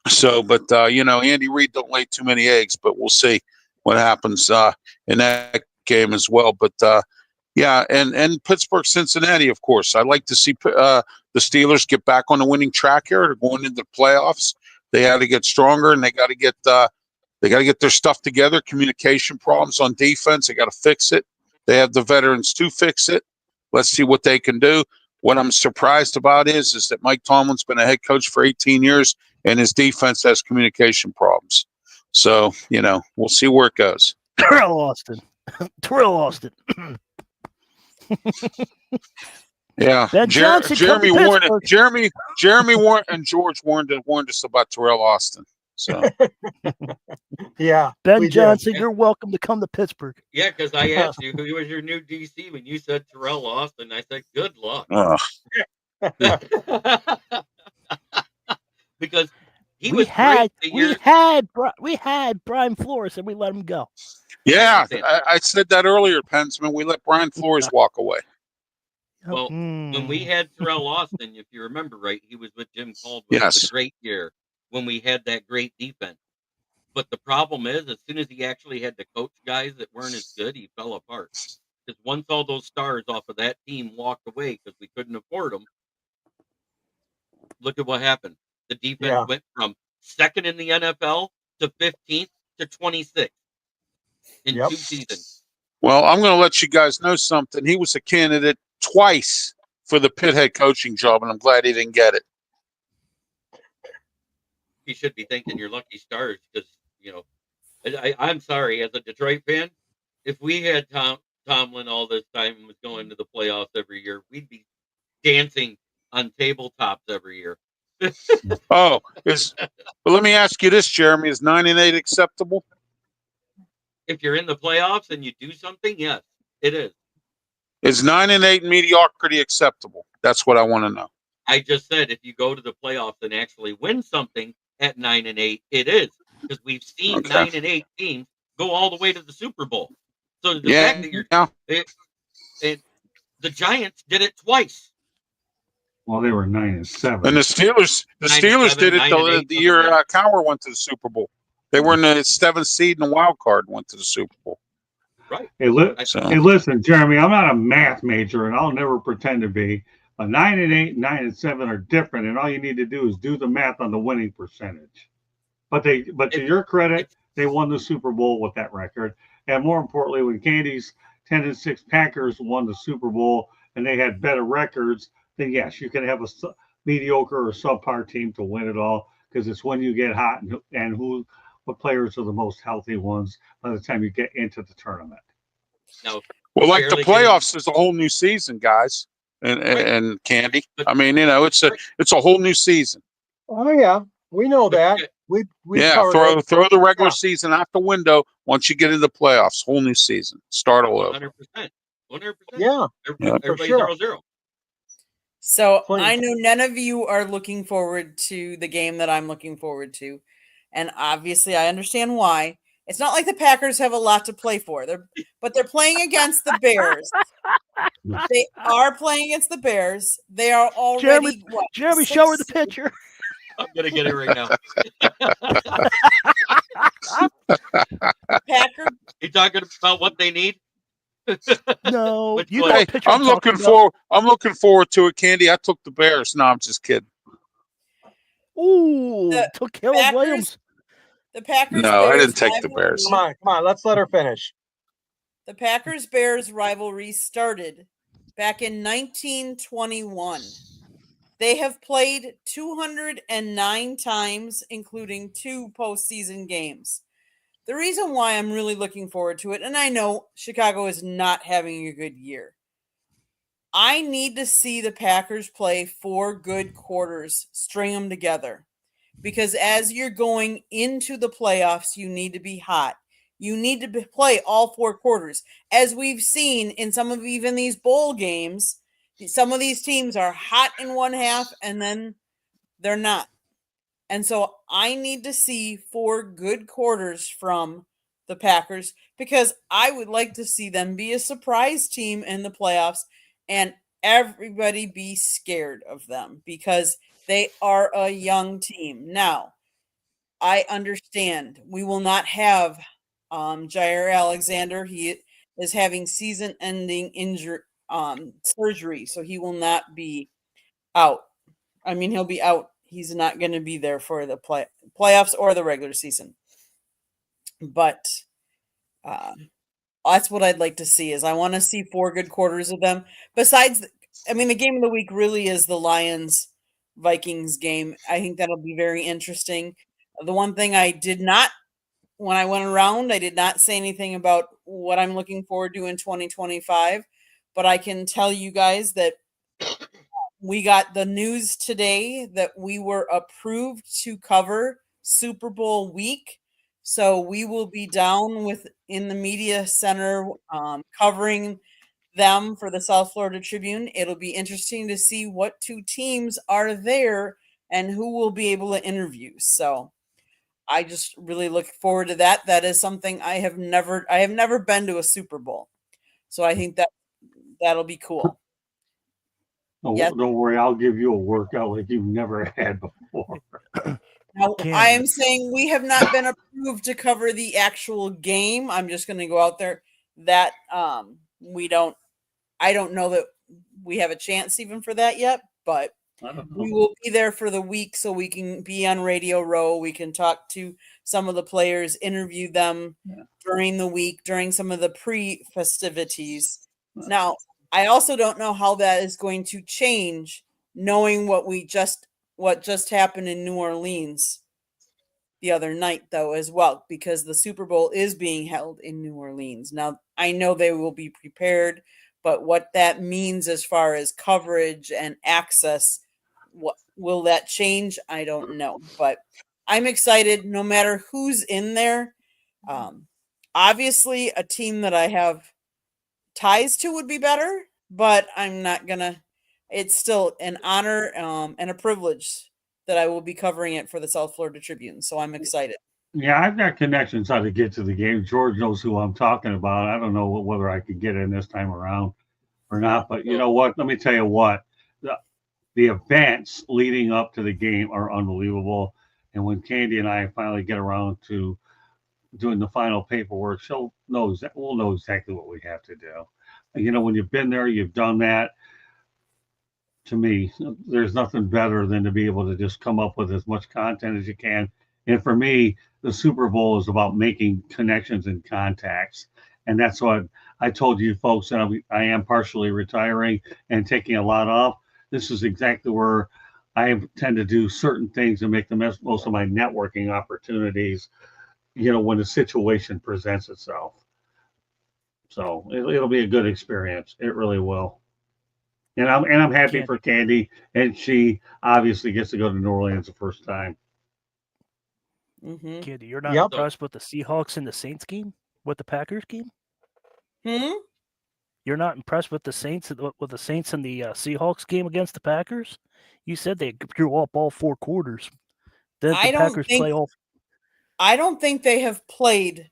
So, but Andy Reid don't lay too many eggs, but we'll see what happens in that game as well. But yeah, and Pittsburgh, Cincinnati, of course. I'd like to see the Steelers get back on the winning track here. They're going into the playoffs. They had to get stronger, and they got to get their stuff together. Communication problems on defense. They got to fix it. They have the veterans to fix it. Let's see what they can do. What I'm surprised about is that Mike Tomlin's been a head coach for 18 years, and his defense has communication problems. So, we'll see where it goes. Terrell Austin. Terrell Austin. Yeah, Ben Johnson, come to Jeremy warned Pittsburgh. Jeremy warned and George warned us about Terrell Austin. So Yeah. Ben we did. Johnson, you're welcome to come to Pittsburgh. Yeah, because I asked you who was your new DC when you said Terrell Austin. I said, good luck. Because he was great the year. we had Brian Flores and we let him go. yeah, I said that earlier, Pensman. We let Brian Flores walk away. Well, when we had Terrell Austin, if you remember right, he was with Jim Caldwell. It was Yes. a great year when we had that great defense. But the problem is, as soon as he actually had to coach guys that weren't as good, he fell apart. Because once all those stars off of that team walked away because we couldn't afford them, look at what happened. The defense went from second in the NFL to 15th to 26th in 2 seasons. Well, I'm going to let you guys know something. He was a candidate twice for the Pitt head coaching job, and I'm glad he didn't get it. You should be thanking your lucky stars because, I'm sorry, as a Detroit fan, if we had Tomlin all this time and was going to the playoffs every year, we'd be dancing on tabletops every year. But let me ask you this, Jeremy: is 9-8 acceptable? If you're in the playoffs and you do something, yes, it is. Is 9-8 mediocrity acceptable? That's what I want to know. I just said if you go to the playoffs and actually win something at 9-8, it is, because we've seen Okay. 9-8 teams go all the way to the Super Bowl. So the fact that the Giants did it twice. Well, they were 9-7. And the Steelers 9-7, did it 9-8, the year Cowher went to the Super Bowl. They were in the 7th seed in the wild card and went to the Super Bowl. Right. So Hey, listen, Jeremy, I'm not a math major, and I'll never pretend to be. But 9 and 8, 9 and 7 are different, and all you need to do is do the math on the winning percentage. But to your credit, they won the Super Bowl with that record. And more importantly, when Candy's 10 and 6 Packers won the Super Bowl and they had better records, then yes, you can have a mediocre or subpar team to win it all, because it's when you get hot and what players are the most healthy ones by the time you get into the tournament. Now, well, like the barely playoffs is a whole new season, guys, and Candy. I mean, it's a whole new season. Oh yeah, we know that. We covered throw the regular season out the window once you get into the playoffs. Whole new season, start all over. 100%. Yeah, Everybody's sure. 0-0. So Please. I know none of you are looking forward to the game that I'm looking forward to. And obviously I understand why. It's not like the Packers have a lot to play for. But they're playing against the Bears. They are playing against the Bears. They are already Jeremy, show her the picture. I'm gonna get it right now. Packers. You talking about what they need? No, Which you one? know Hey, what picture I'm looking forward to it, Candy. I took the Bears. No, I'm just kidding. Ooh, The took Caleb Packers- Williams. The Packers. No, I Bears didn't take the Bears. rivalry- Come on. Let's let her finish. The Packers Bears rivalry started back in 1921. They have played 209 times, including 2 postseason games. The reason why I'm really looking forward to it, and I know Chicago is not having a good year, I need to see the Packers play 4 good quarters, string them together. Because as you're going into the playoffs, you need to be hot. You need to play all 4 quarters. As we've seen in some of even these bowl games, some of these teams are hot in one half and then they're not. And so I need to see 4 good quarters from the Packers, because I would like to see them be a surprise team in the playoffs and everybody be scared of them, because they are a young team. Now, I understand we will not have Jair Alexander. He is having season-ending injury surgery, so he will not be out. I mean, he'll be out. He's not going to be there for the playoffs or the regular season. But that's what I'd like to see. Is I want to see 4 good quarters of them. Besides, the game of the week really is the Lions-Vikings game. I think that'll be very interesting. The one thing I did not, when I went around, I did not say anything about what I'm looking forward to in 2025. But I can tell you guys that we got the news today that we were approved to cover Super Bowl week. So we will be down in the media center covering them for the South Florida Tribune. It'll be interesting to see what 2 teams are there and who will be able to interview. So I just really look forward to that. That is something I have never been to a Super Bowl. So I think that'll be cool. Yes. Don't worry, I'll give you a workout like you've never had before. Now, I am saying we have not been approved to cover the actual game. I'm just going to go out there that I don't know that we have a chance even for that yet, but we will be there for the week so we can be on Radio Row. We can talk to some of the players, interview them during the week, during some of the pre-festivities. Now, I also don't know how that is going to change, knowing what just happened in New Orleans the other night, though, as well, because the Super Bowl is being held in New Orleans. Now, I know they will be prepared, but what that means as far as coverage and access, what will that change? I don't know, but I'm excited no matter who's in there. Obviously, a team that I have ties to would be better, but I'm not gonna. It's still an honor and a privilege that I will be covering it for the South Florida Tribune. So I'm excited. Yeah, I've got connections how to get to the game. George knows who I'm talking about. I don't know whether I could get in this time around or not, but you know what? Let me tell you what. The events leading up to the game are unbelievable. And when Candy and I finally get around to doing the final paperwork, we'll know exactly what we have to do. You know, when you've been there, you've done that. To me, there's nothing better than to be able to just come up with as much content as you can. And for me, the Super Bowl is about making connections and contacts. And that's what I told you folks that I am partially retiring and taking a lot off. This is exactly where I tend to do certain things and make the most of my networking opportunities, you know, when the situation presents itself. So it'll be a good experience. It really will. And I'm happy Can't- for Candy, and she obviously gets to go to New Orleans the first time. Mm-hmm. Kid, you're not Yep. impressed with the Seahawks and the Saints game? With the Packers game? Hmm? You're not impressed with the Saints and the Seahawks game against the Packers? You said they drew up all 4 quarters. Then I the don't Packers think- play all. I don't think they have played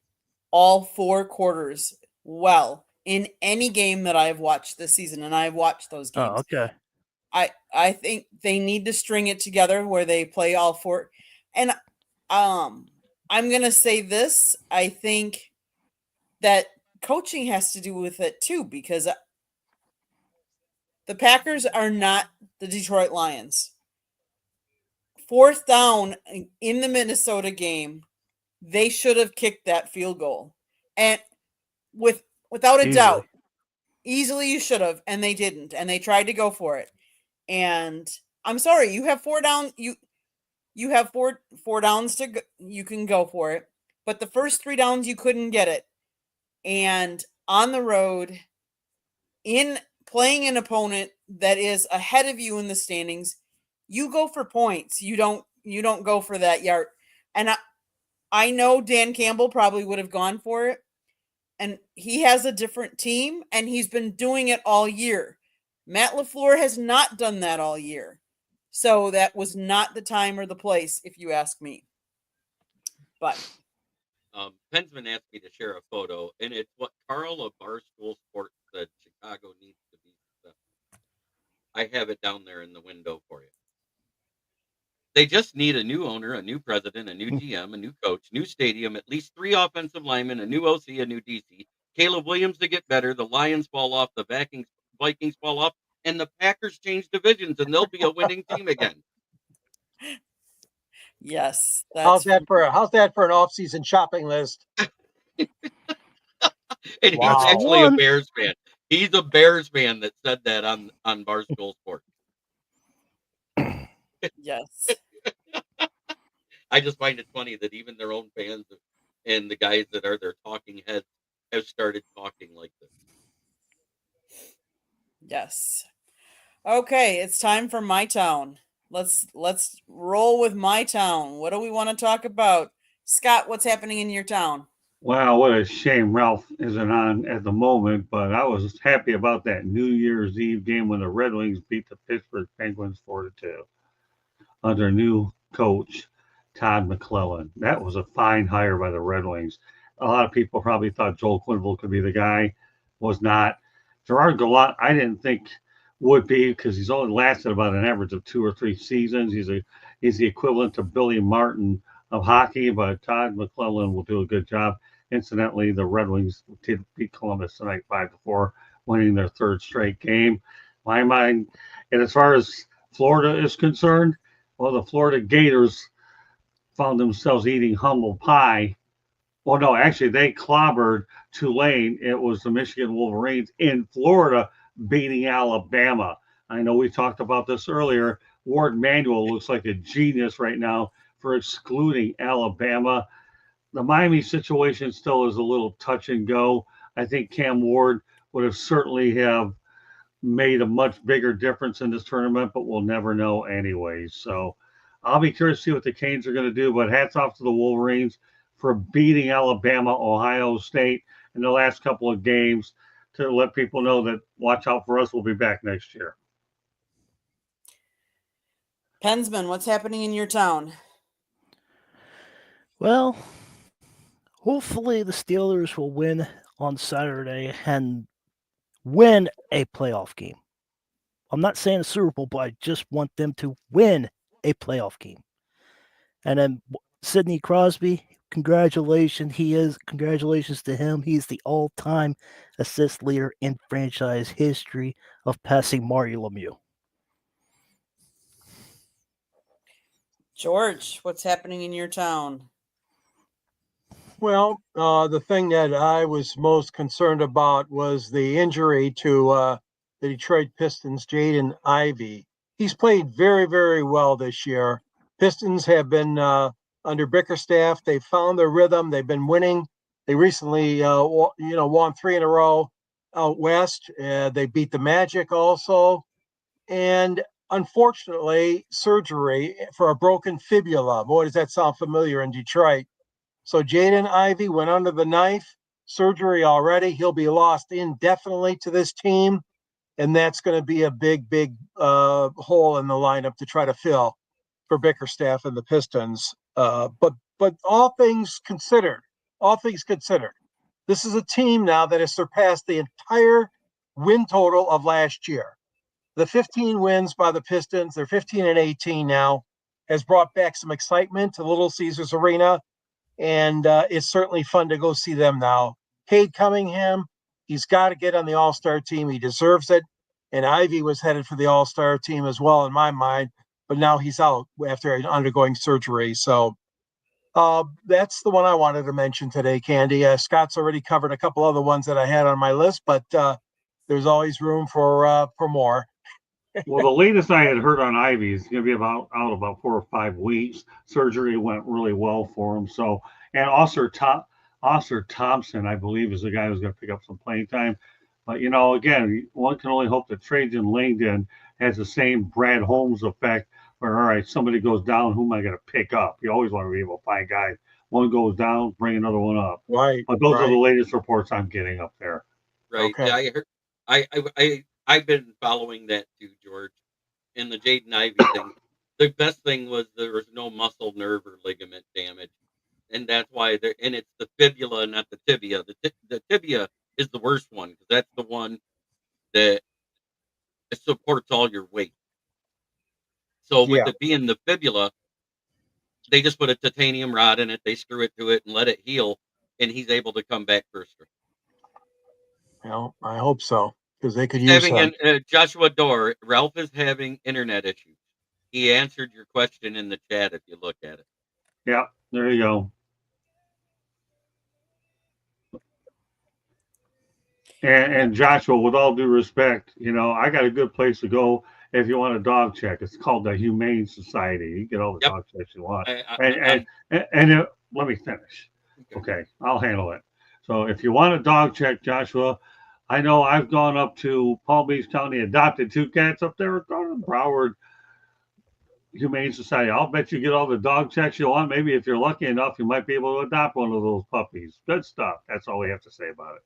all 4 quarters well in any game that I've watched this season, and I've watched those games. Oh, okay. I think they need to string it together where they play all 4. And I'm gonna say this. I think that coaching has to do with it too, because the Packers are not the Detroit Lions. 4th down in the Minnesota game, they should have kicked that field goal. And without a doubt, easily you should have, and they didn't. And they tried to go for it. And I'm sorry, you have 4 down. You have four downs to go, you can go for it. But the first 3 downs you couldn't get it. And on the road, in playing an opponent that is ahead of you in the standings, you go for points. You don't go for that yard. And I know Dan Campbell probably would have gone for it. And he has a different team, and he's been doing it all year. Matt LaFleur has not done that all year. So that was not the time or the place, if you ask me. But Pensman asked me to share a photo, and it's what Carl of Barstool Sports said Chicago needs to be successful. I have it down there in the window for you. They just need a new owner, a new president, a new GM, a new coach, new stadium, at least 3 offensive linemen, a new OC, a new DC. Caleb Williams to get better. The Lions fall off. The Vikings fall off. And the Packers change divisions, and they'll be a winning team again. yes, How's that for an off-season shopping list? And Wow. he's actually a One. Bears fan. He's a Bears fan that said that on Barstool Sports. yes. I just find it funny that even their own fans and the guys that are their talking heads have started talking like this. Yes. Okay, it's time for My Town. Let's roll with My Town. What do we want to talk about? Scott, what's happening in your town? Wow, what a shame Ralph isn't on at the moment, but I was happy about that New Year's Eve game when the Red Wings beat the Pittsburgh Penguins 4-2 under new coach Todd McClellan. That was a fine hire by the Red Wings. A lot of people probably thought Joel Quenneville could be the guy. Was not. Gerard Gallant, I didn't think would be, because he's only lasted about an average of 2 or 3 seasons. He's the equivalent to Billy Martin of hockey, but Todd McClellan will do a good job. Incidentally, the Red Wings did beat Columbus tonight 5-4, winning their 3rd straight game. My mind, and as far as Florida is concerned, well, the Florida Gators found themselves eating humble pie. Well, no, actually, they clobbered Tulane. It was the Michigan Wolverines in Florida beating Alabama. I know we talked about this earlier. Ward Manuel looks like a genius right now for excluding Alabama. The Miami situation still is a little touch and go. I think Cam Ward would have certainly have made a much bigger difference in this tournament, but we'll never know anyways. So I'll be curious to see what the Canes are going to do, but hats off to the Wolverines for beating Alabama, Ohio State in the last couple of games to let people know that watch out for us. We'll be back next year. Pensman, what's happening in your town? Well, hopefully the Steelers will win on Saturday and win a playoff game. I'm not saying a Super Bowl, but I just want them to win a playoff game. And then Sidney Crosby, Congratulations to him. He's the all-time assist leader in franchise history of passing Mario Lemieux. George, what's happening in your town? Well, the thing that I was most concerned about was the injury to the Detroit Pistons, Jaden Ivey. He's played very, very well this year. Pistons have been under Bickerstaff. They've found their rhythm. They've been winning. They recently, won 3 in a row out west. They beat the Magic also, and unfortunately, surgery for a broken fibula. Boy, does that sound familiar in Detroit. So Jaden Ivey went under the knife, surgery already. He'll be lost indefinitely to this team, and that's going to be a big hole in the lineup to try to fill for Bickerstaff and the Pistons. But all things considered, this is a team now that has surpassed the entire win total of last year. The 15 wins by the Pistons, they're 15-18 now, has brought back some excitement to Little Caesars Arena. And it's certainly fun to go see them now. Cade Cunningham, he's got to get on the All-Star team. He deserves it. And Ivy was headed for the All-Star team as well, in my mind. But now he's out after undergoing surgery. So that's the one I wanted to mention today, Candy. Scott's already covered a couple other ones that I had on my list, but there's always room for more. Well, the latest I had heard on Ivy is going to be out about 4 or 5 weeks. Surgery went really well for him. So, and Oscar Thompson, I believe, is the guy who's going to pick up some playing time. But again, one can only hope that Trajan Langdon has the same Brad Holmes effect, where all right, somebody goes down, who am I going to pick up? You always want to be able to find guys. One goes down, bring another one up. Right. But those are the latest reports I'm getting up there. Right. Okay. Yeah, I heard. I've been following that too, George. And the Jaden Ivey thing, the best thing was there was no muscle, nerve, or ligament damage, and that's why and it's the fibula, not the tibia. The tibia is the worst one because that's the one that supports all your weight. So with it being the fibula, they just put a titanium rod in it, they screw it to it, and let it heal, and he's able to come back first. Well, I hope so. Because they could use him. Joshua Dorr, Ralph is having internet issues. He answered your question in the chat if you look at it. Yeah, there you go. And Joshua, with all due respect, I got a good place to go if you want a dog check. It's called the Humane Society. You get all the dog checks you want. Let me finish. Okay, I'll handle it. So if you want a dog check, Joshua, I know I've gone up to Palm Beach County, adopted 2 cats up there at Broward Humane Society. I'll bet you get all the dog checks you want. Maybe if you're lucky enough, you might be able to adopt one of those puppies. Good stuff. That's all we have to say about it.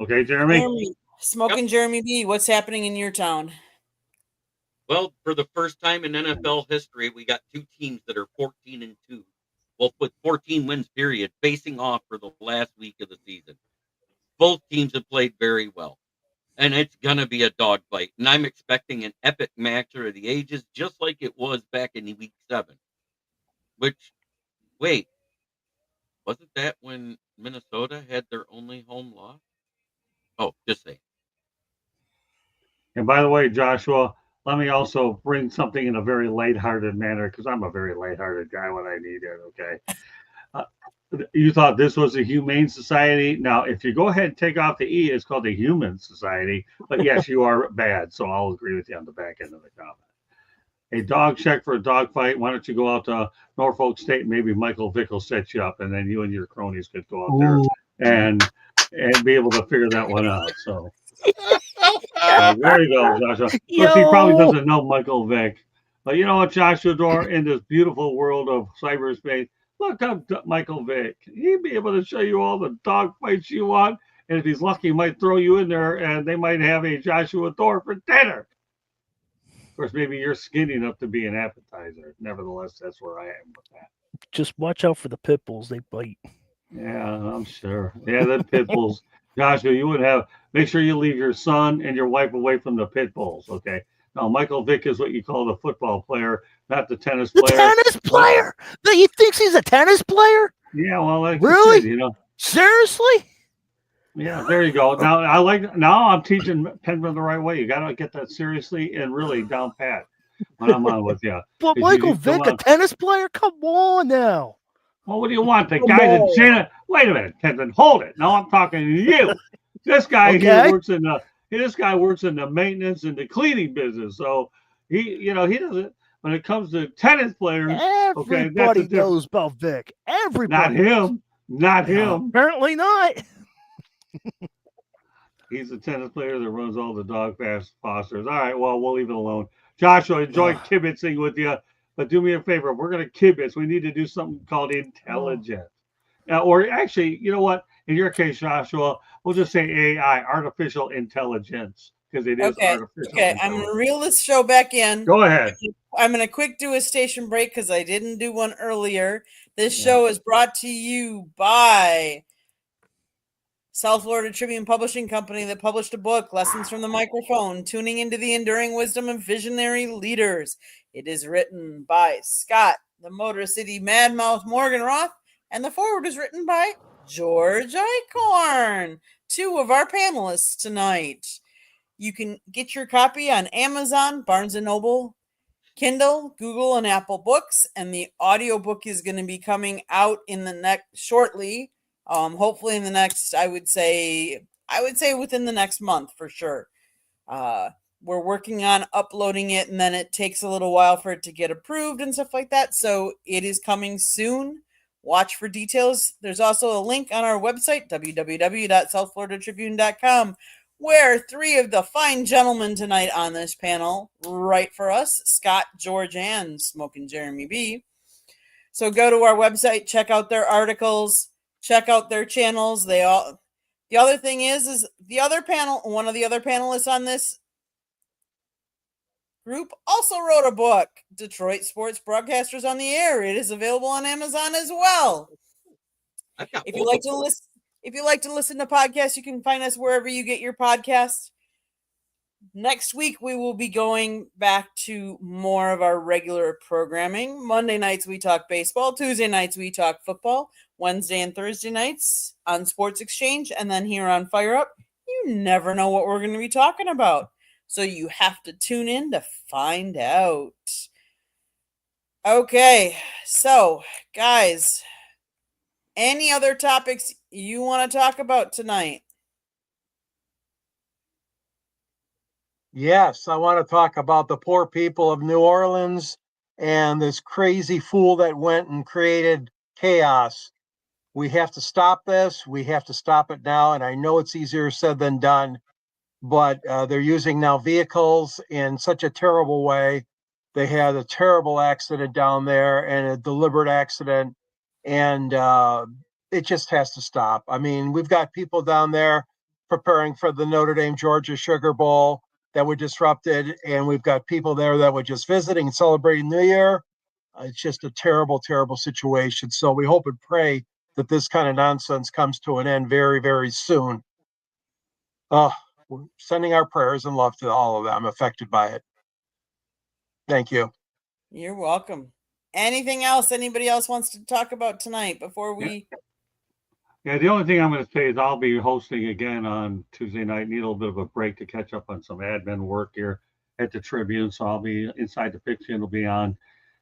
Okay, Jeremy? Smoking Jeremy B, what's happening in your town? Well, for the first time in NFL history, we got 2 teams that are 14-2. Well, with 14 wins, period, facing off for the last week of the season. Both teams have played very well, and it's going to be a dogfight. And I'm expecting an epic match of the ages, just like it was back in week 7. Wait, wasn't that when Minnesota had their only home loss? Oh, just saying. And by the way, Joshua, let me also bring something in a very lighthearted manner, because I'm a very lighthearted guy when I need it, okay? You thought this was a Humane Society. Now, if you go ahead and take off the E, it's called the Human Society. But yes, you are bad. So I'll agree with you on the back end of the comment. A dog check for a dog fight. Why don't you go out to Norfolk State? Maybe Michael Vick will set you up, and then you and your cronies could go out there and be able to figure that one out. So there you go, Joshua. Of course, he probably doesn't know Michael Vick. But you know what, Joshua Dorr, in this beautiful world of cyberspace, look up Michael Vick. He'd be able to show you all the dog fights you want. And if he's lucky, he might throw you in there and they might have a Joshua Dorr for dinner. Of course, maybe you're skinny enough to be an appetizer. Nevertheless, that's where I am with that. Just watch out for the pit bulls. They bite. Yeah, I'm sure. Yeah, the pit bulls. Joshua, make sure you leave your son and your wife away from the pit bulls, okay? No, Michael Vick is what you call the football player, not the tennis The player. tennis player? He thinks he's a tennis player? Yeah, well, like Really? I said, Seriously? yeah, there you go. Now I'm teaching Penman the right way. You got to get that seriously and really down pat when I'm on with you. But 'Cause Michael you come Vick, a on. tennis player? Come on now. Well, what do you want? The Come guy that on. Janet. Wait a minute, Penman, hold it. Now I'm talking to you. This guy here Okay. works in the. This guy works in the maintenance and the cleaning business. So he doesn't. When it comes to tennis players, Everybody different- knows about Vic. Everybody. not him. Not him. Apparently not. He's a tennis player that runs all the dog fosters. All right, well, we'll leave it alone. Joshua, enjoy kibitzing with you, but do me a favor. If we're going to kibitz, we need to do something called intelligent. Or actually, you know what? In your case, Joshua, we'll just say AI, artificial intelligence, because it is artificial Okay, I'm intelligence. gonna reel this show back in. Go ahead. I'm gonna quick do a station break because I didn't do one earlier. This Yeah. show is brought to you by South Florida Tribune Publishing Company that published a book, Lessons from the Microphone, Tuning into the Enduring Wisdom of Visionary Leaders. It is written by Scott, the Motor City Madmouth Morgenroth, and the foreword is written by George Eichhorn, two of our panelists tonight. You can get your copy on Amazon, Barnes & Noble, Kindle, Google, and Apple Books, and the audiobook is going to be coming out in the next shortly. Hopefully in the next, I would say within the next month for sure. We're working on uploading it, and then it takes a little while for it to get approved and stuff like that. So it is coming soon. Watch for details. There's also a link on our website, www.southfloridatribune.com, where three of the fine gentlemen tonight on this panel write for us, Scott, George, and Smoking Jeremy B. So go to our website, check out their articles, check out their channels. The other thing is the other panel, one of the other panelists on this group also wrote a book, Detroit Sports Broadcasters on the Air. It is available on Amazon as well. If you like to listen to podcasts, you can find us wherever you get your podcasts. Next week, we will be going back to more of our regular programming. Monday nights, we talk baseball. Tuesday nights, we talk football. Wednesday and Thursday nights on Sports Exchange. And then here on Fire Up, you never know what we're going to be talking about. So you have to tune in to find out. Okay, so guys, any other topics you want to talk about tonight? Yes, I want to talk about the poor people of New Orleans and this crazy fool that went and created chaos. We have to stop this. We have to stop it now. And I know it's easier said than done, but they're using now vehicles in such a terrible way. They had a terrible accident down there and a deliberate accident. And it just has to stop. I mean, we've got people down there preparing for the Notre Dame Georgia Sugar Bowl that were disrupted, and we've got people there that were just visiting and celebrating New Year. It's just a terrible, terrible situation. So we hope and pray that this kind of nonsense comes to an end very, very soon. We're sending our prayers and love to all of them affected by it. Thank you. You're welcome. Anything else anybody else wants to talk about tonight before we... Yeah, the only thing I'm going to say is I'll be hosting again on Tuesday night. Need a little bit of a break to catch up on some admin work here at the Tribune. So I'll be Inside the Picture. It'll be on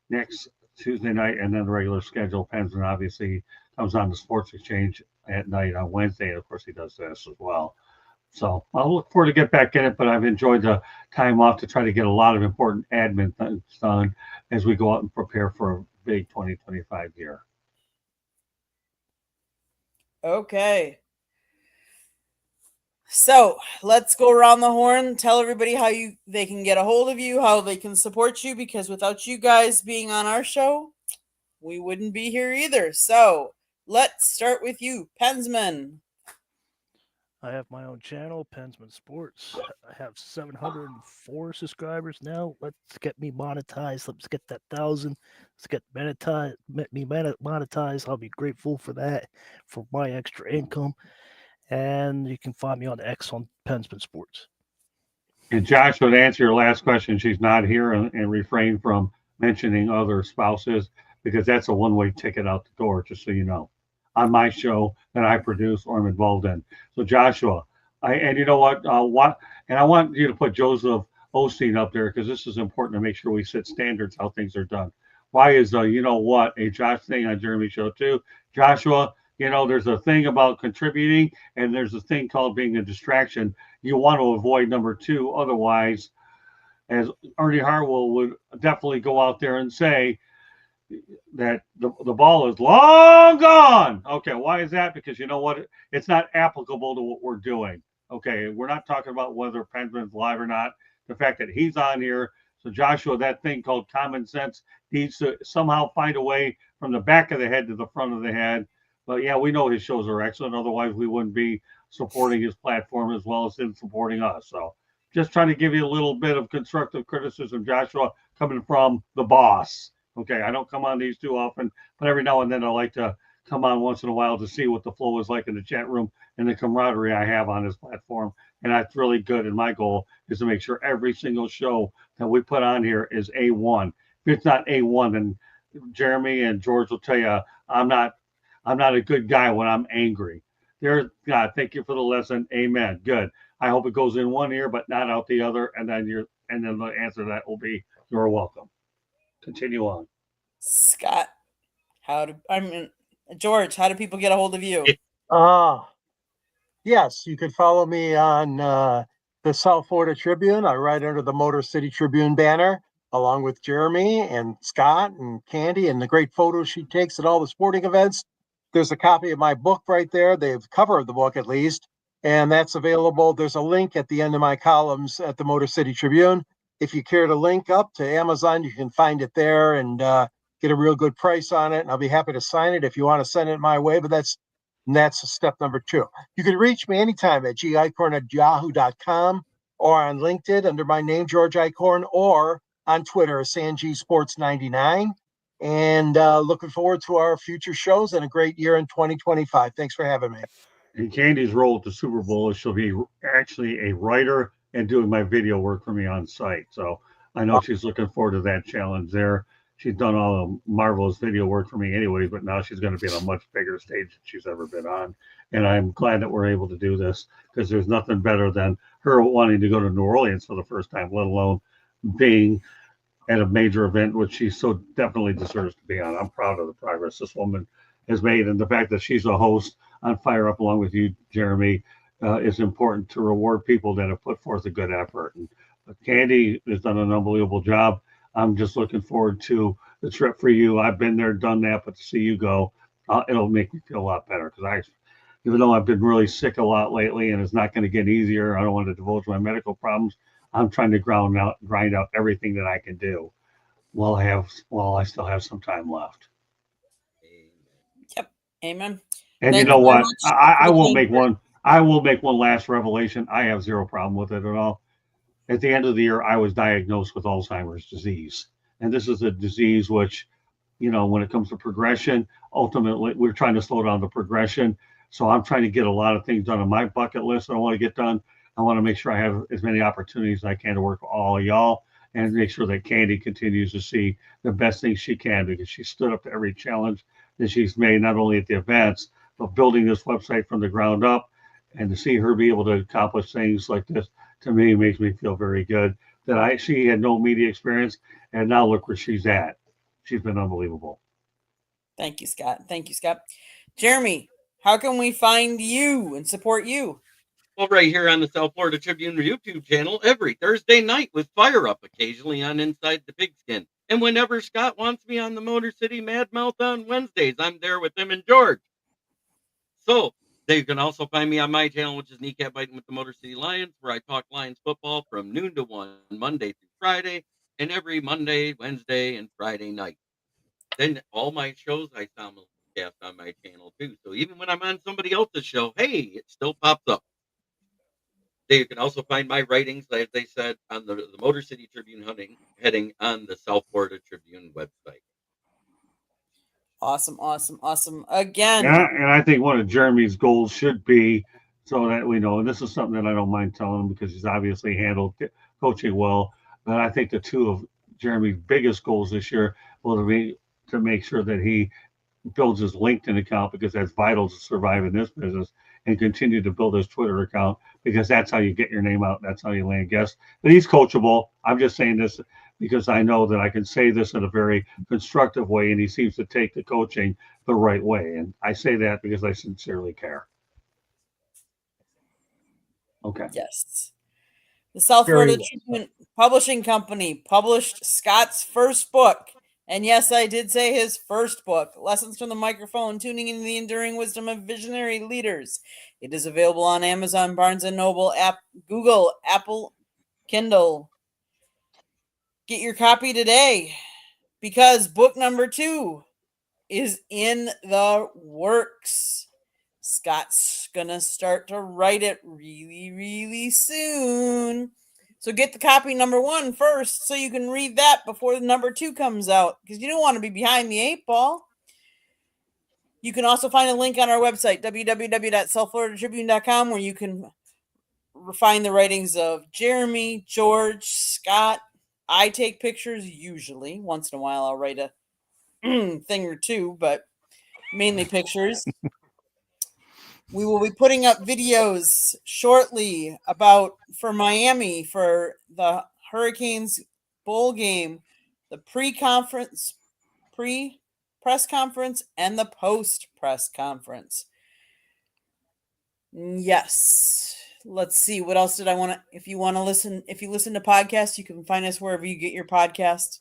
next Tuesday night, and then the regular schedule. Pensman obviously comes on the Sports Exchange at night on Wednesday. And of course, he does this as well. So I'll look forward to get back in it, but I've enjoyed the time off to try to get a lot of important admin things done as we go out and prepare for a big 2025 year. Okay. So let's go around the horn. Tell everybody how they can get a hold of you, how they can support you, because without you guys being on our show, we wouldn't be here either. So let's start with you, Pensman. I have my own channel, Pensman Sports. I have 704 subscribers now. Let's get me monetized. Let's get that 1,000. Let's get me monetized. I'll be grateful for that, for my extra income. And you can find me on X on Pensman Sports. And Joshua, to answer your last question, she's not here, and refrain from mentioning other spouses because that's a one-way ticket out the door, just so you know, on my show that I produce or I'm involved in. So Joshua, and you know what, and I want you to put Joseph Osteen up there because this is important to make sure we set standards how things are done. Why is you know what, a Josh thing on Jeremy's show too, Joshua? You know, there's a thing about contributing, and there's a thing called being a distraction. You want to avoid number two. Otherwise, as Ernie Harwell would definitely go out there and say that the ball is long gone. Okay, why is that? Because you know what? It's not applicable to what we're doing. Okay, we're not talking about whether Penman's live or not. The fact that he's on here. So Joshua, that thing called common sense needs to somehow find a way from the back of the head to the front of the head. But yeah, we know his shows are excellent. Otherwise, we wouldn't be supporting his platform as well as him supporting us. So just trying to give you a little bit of constructive criticism, Joshua, coming from the boss. Okay, I don't come on these too often, but every now and then I like to come on once in a while to see what the flow is like in the chat room and the camaraderie I have on this platform. And that's really good. And my goal is to make sure every single show that we put on here is A1. If it's not A1, then Jeremy and George will tell you I'm not a good guy when I'm angry. There, God, thank you for the lesson. Amen. Good. I hope it goes in one ear but not out the other. And then the answer to that will be you're welcome. Continue on. Scott, George, how do people get a hold of you? Yes, you could follow me on the South Florida Tribune. I write under the Motor City Tribune banner, along with Jeremy and Scott and Candy and the great photos she takes at all the sporting events. There's a copy of my book right there, the cover of the book at least, and that's available. There's a link at the end of my columns at the Motor City Tribune. If you care to link up to Amazon, you can find it there and get a real good price on it. And I'll be happy to sign it if you want to send it my way, but that's step number 2. You can reach me anytime at gicorn@yahoo.com or on LinkedIn under my name, George Icorn, or on Twitter, Sanji Sports 99. And looking forward to our future shows and a great year in 2025. Thanks for having me. And Candy's role at the Super Bowl is she'll be actually a writer and doing my video work for me on site. So I know she's looking forward to that challenge there. She's done all the marvelous video work for me anyway, but now she's going to be on a much bigger stage than she's ever been on. And I'm glad that we're able to do this because there's nothing better than her wanting to go to New Orleans for the first time, let alone being at a major event, which she so definitely deserves to be on. I'm proud of the progress this woman has made. And the fact that she's a host on Fire Up along with you, Jeremy, is important to reward people that have put forth a good effort. And Candy has done an unbelievable job. I'm just looking forward to the trip for you. I've been there, done that, but to see you go, it'll make me feel a lot better because even though I've been really sick a lot lately and it's not going to get easier, I don't want to divulge my medical problems. I'm trying to grind out everything that I can do while I still have some time left. Yep. Amen. And Thank you know you very what? much I for will being make here. one. I will make one last revelation. I have zero problem with it at all. At the end of the year, I was diagnosed with Alzheimer's disease. And this is a disease which, when it comes to progression, ultimately we're trying to slow down the progression. So I'm trying to get a lot of things done on my bucket list that I want to get done. I want to make sure I have as many opportunities as I can to work with all of y'all and make sure that Candy continues to see the best things she can because she stood up to every challenge that she's made, not only at the events, but building this website from the ground up. And to see her be able to accomplish things like this, to me, makes me feel very good that she had no media experience. And now look where she's at. She's been unbelievable. Thank you, Scott. Thank you, Scott. Jeremy, how can we find you and support you? Well, right here on the South Florida Tribune YouTube channel every Thursday night with Fire Up, occasionally on Inside the Pigskin. And whenever Scott wants me on the Motor City Mad Mouth on Wednesdays, I'm there with him and George. So you can also find me on my channel, which is Kneecap Biting with the Motor City Lions, where I talk Lions football from noon to 1, Monday through Friday, and every Monday, Wednesday, and Friday night. Then all my shows I simulcast on my channel too. So even when I'm on somebody else's show, hey, it still pops up. You can also find my writings, as they said, on the Motor City Tribune heading on the South Florida Tribune website. Awesome. Again. Yeah, and I think one of Jeremy's goals should be so that we know. And this is something that I don't mind telling him because he's obviously handled coaching well. But I think the two of Jeremy's biggest goals this year will be to make sure that he builds his LinkedIn account because that's vital to survive in this business, and continue to build his Twitter account because that's how you get your name out. That's how you land guests. But he's coachable. I'm just saying this because I know that I can say this in a very constructive way, and he seems to take the coaching the right way. And I say that because I sincerely care. Okay. Yes. The South Very Florida Tribune Publishing Company published Scott's first book. And yes, I did say his first book, Lessons from the Microphone, Tuning into the Enduring Wisdom of Visionary Leaders. It is available on Amazon, Barnes & Noble, Google, Apple, Kindle. Get your copy today because book number 2 is in the works. Scott's gonna start to write it really, really soon. So get the copy number 1 first so you can read that before the number 2 comes out because you don't want to be behind the 8 ball. You can also find a link on our website, www.southfloridatribune.com, where you can find the writings of Jeremy, George, Scott. I take pictures usually. Once in a while I'll write a thing or two, but mainly pictures. We will be putting up videos shortly for Miami for the Hurricanes bowl game, the pre-press conference, and the post-press conference. Yes. Let's see. What else did I want to? If you listen to podcasts, you can find us wherever you get your podcast.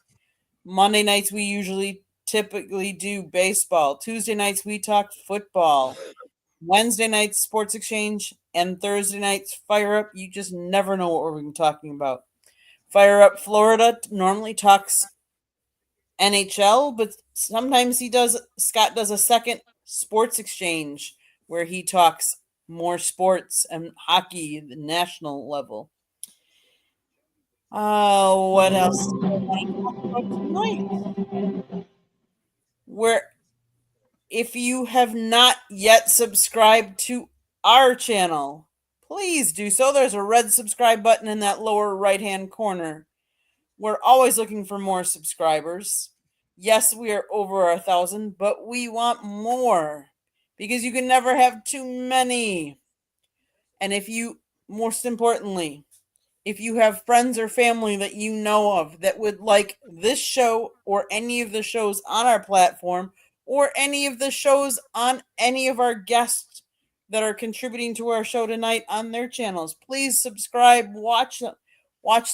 Monday nights we typically do baseball. Tuesday nights we talk football. Wednesday nights, Sports Exchange, and Thursday nights, Fire Up. You just never know what we're talking about. Fire Up Florida normally talks NHL, but sometimes Scott does a second Sports Exchange where he talks more sports and hockey at the national level. What else do I want to talk about tonight? If you have not yet subscribed to our channel, please do so. There's a red subscribe button in that lower right-hand corner. We're always looking for more subscribers. Yes, we are over 1,000, but we want more because you can never have too many. And most importantly, if you have friends or family that you know of that would like this show or any of the shows on our platform, or any of the shows on any of our guests that are contributing to our show tonight on their channels, please subscribe, watch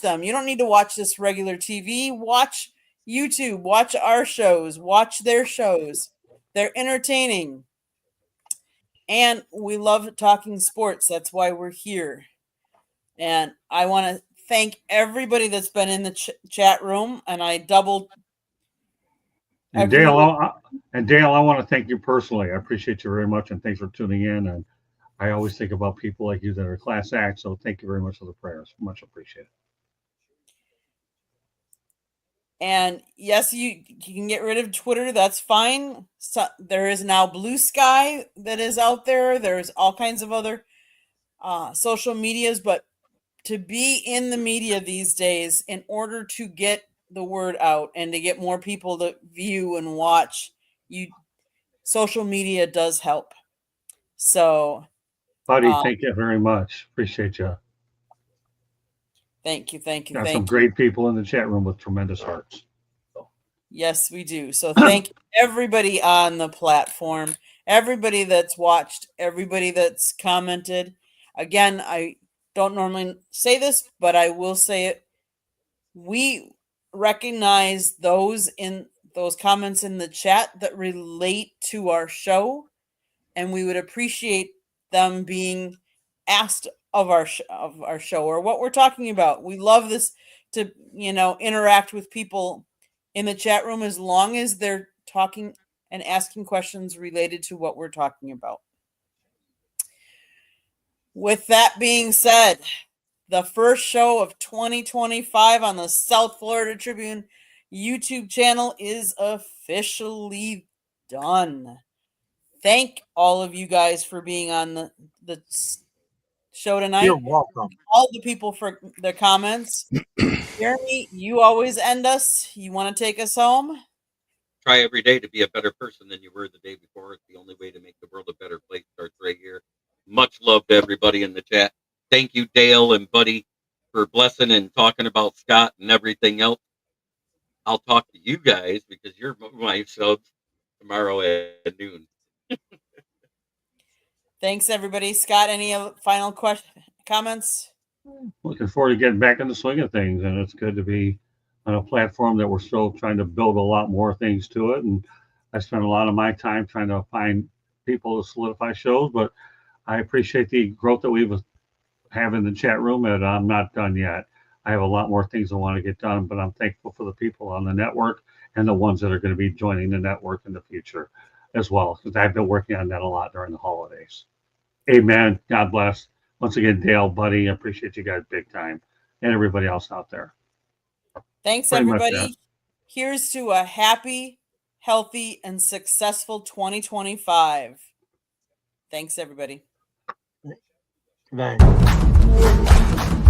them. You don't need to watch this regular TV. Watch YouTube, watch our shows, watch their shows. They're entertaining. And we love talking sports. That's why we're here. And I want to thank everybody that's been in the chat room. And I doubled. And Dale, I want to thank you personally. I appreciate you very much, and thanks for tuning in. And I always think about people like you that are class act. So thank you very much for the prayers. Much appreciated. And yes, you can get rid of Twitter. That's fine. So there is now Blue Sky that is out there. There's all kinds of other social medias, but to be in the media these days, in order to get the word out and to get more people to view and watch, social media does help. So, buddy, thank you very much. Appreciate you. Thank you. Got some great people in the chat room with tremendous hearts. So. Yes, we do. So thank everybody on the platform, everybody that's watched, everybody that's commented. Again, I don't normally say this, but I will say it. We recognize those comments in the chat that relate to our show, and we would appreciate them being asked of our show or what we're talking about. We love this to interact with people in the chat room as long as they're talking and asking questions related to what we're talking about. With that being said, the first show of 2025 on the South Florida Tribune YouTube channel is officially done. Thank all of you guys for being on the show tonight. You're welcome. All the people for their comments. Jeremy, you always end us. You want to take us home? Try every day to be a better person than you were the day before. It's the only way to make the world a better place. Starts right here. Much love to everybody in the chat. Thank you, Dale and Buddy, for blessing and talking about Scott and everything else. I'll talk to you guys because you're my subs tomorrow at noon. Thanks, everybody. Scott, any final comments? Looking forward to getting back in the swing of things, and it's good to be on a platform that we're still trying to build a lot more things to it. And I spent a lot of my time trying to find people to solidify shows, but I appreciate the growth that we have in the chat room, and I'm not done yet. I have a lot more things I want to get done, but I'm thankful for the people on the network and the ones that are going to be joining the network in the future as well, because I've been working on that a lot during the holidays. Amen. God bless. Once again, Dale, Buddy, I appreciate you guys big time, and everybody else out there. Thanks, Pretty much everybody. that. Here's to a happy, healthy, and successful 2025. Thanks, everybody. Good night.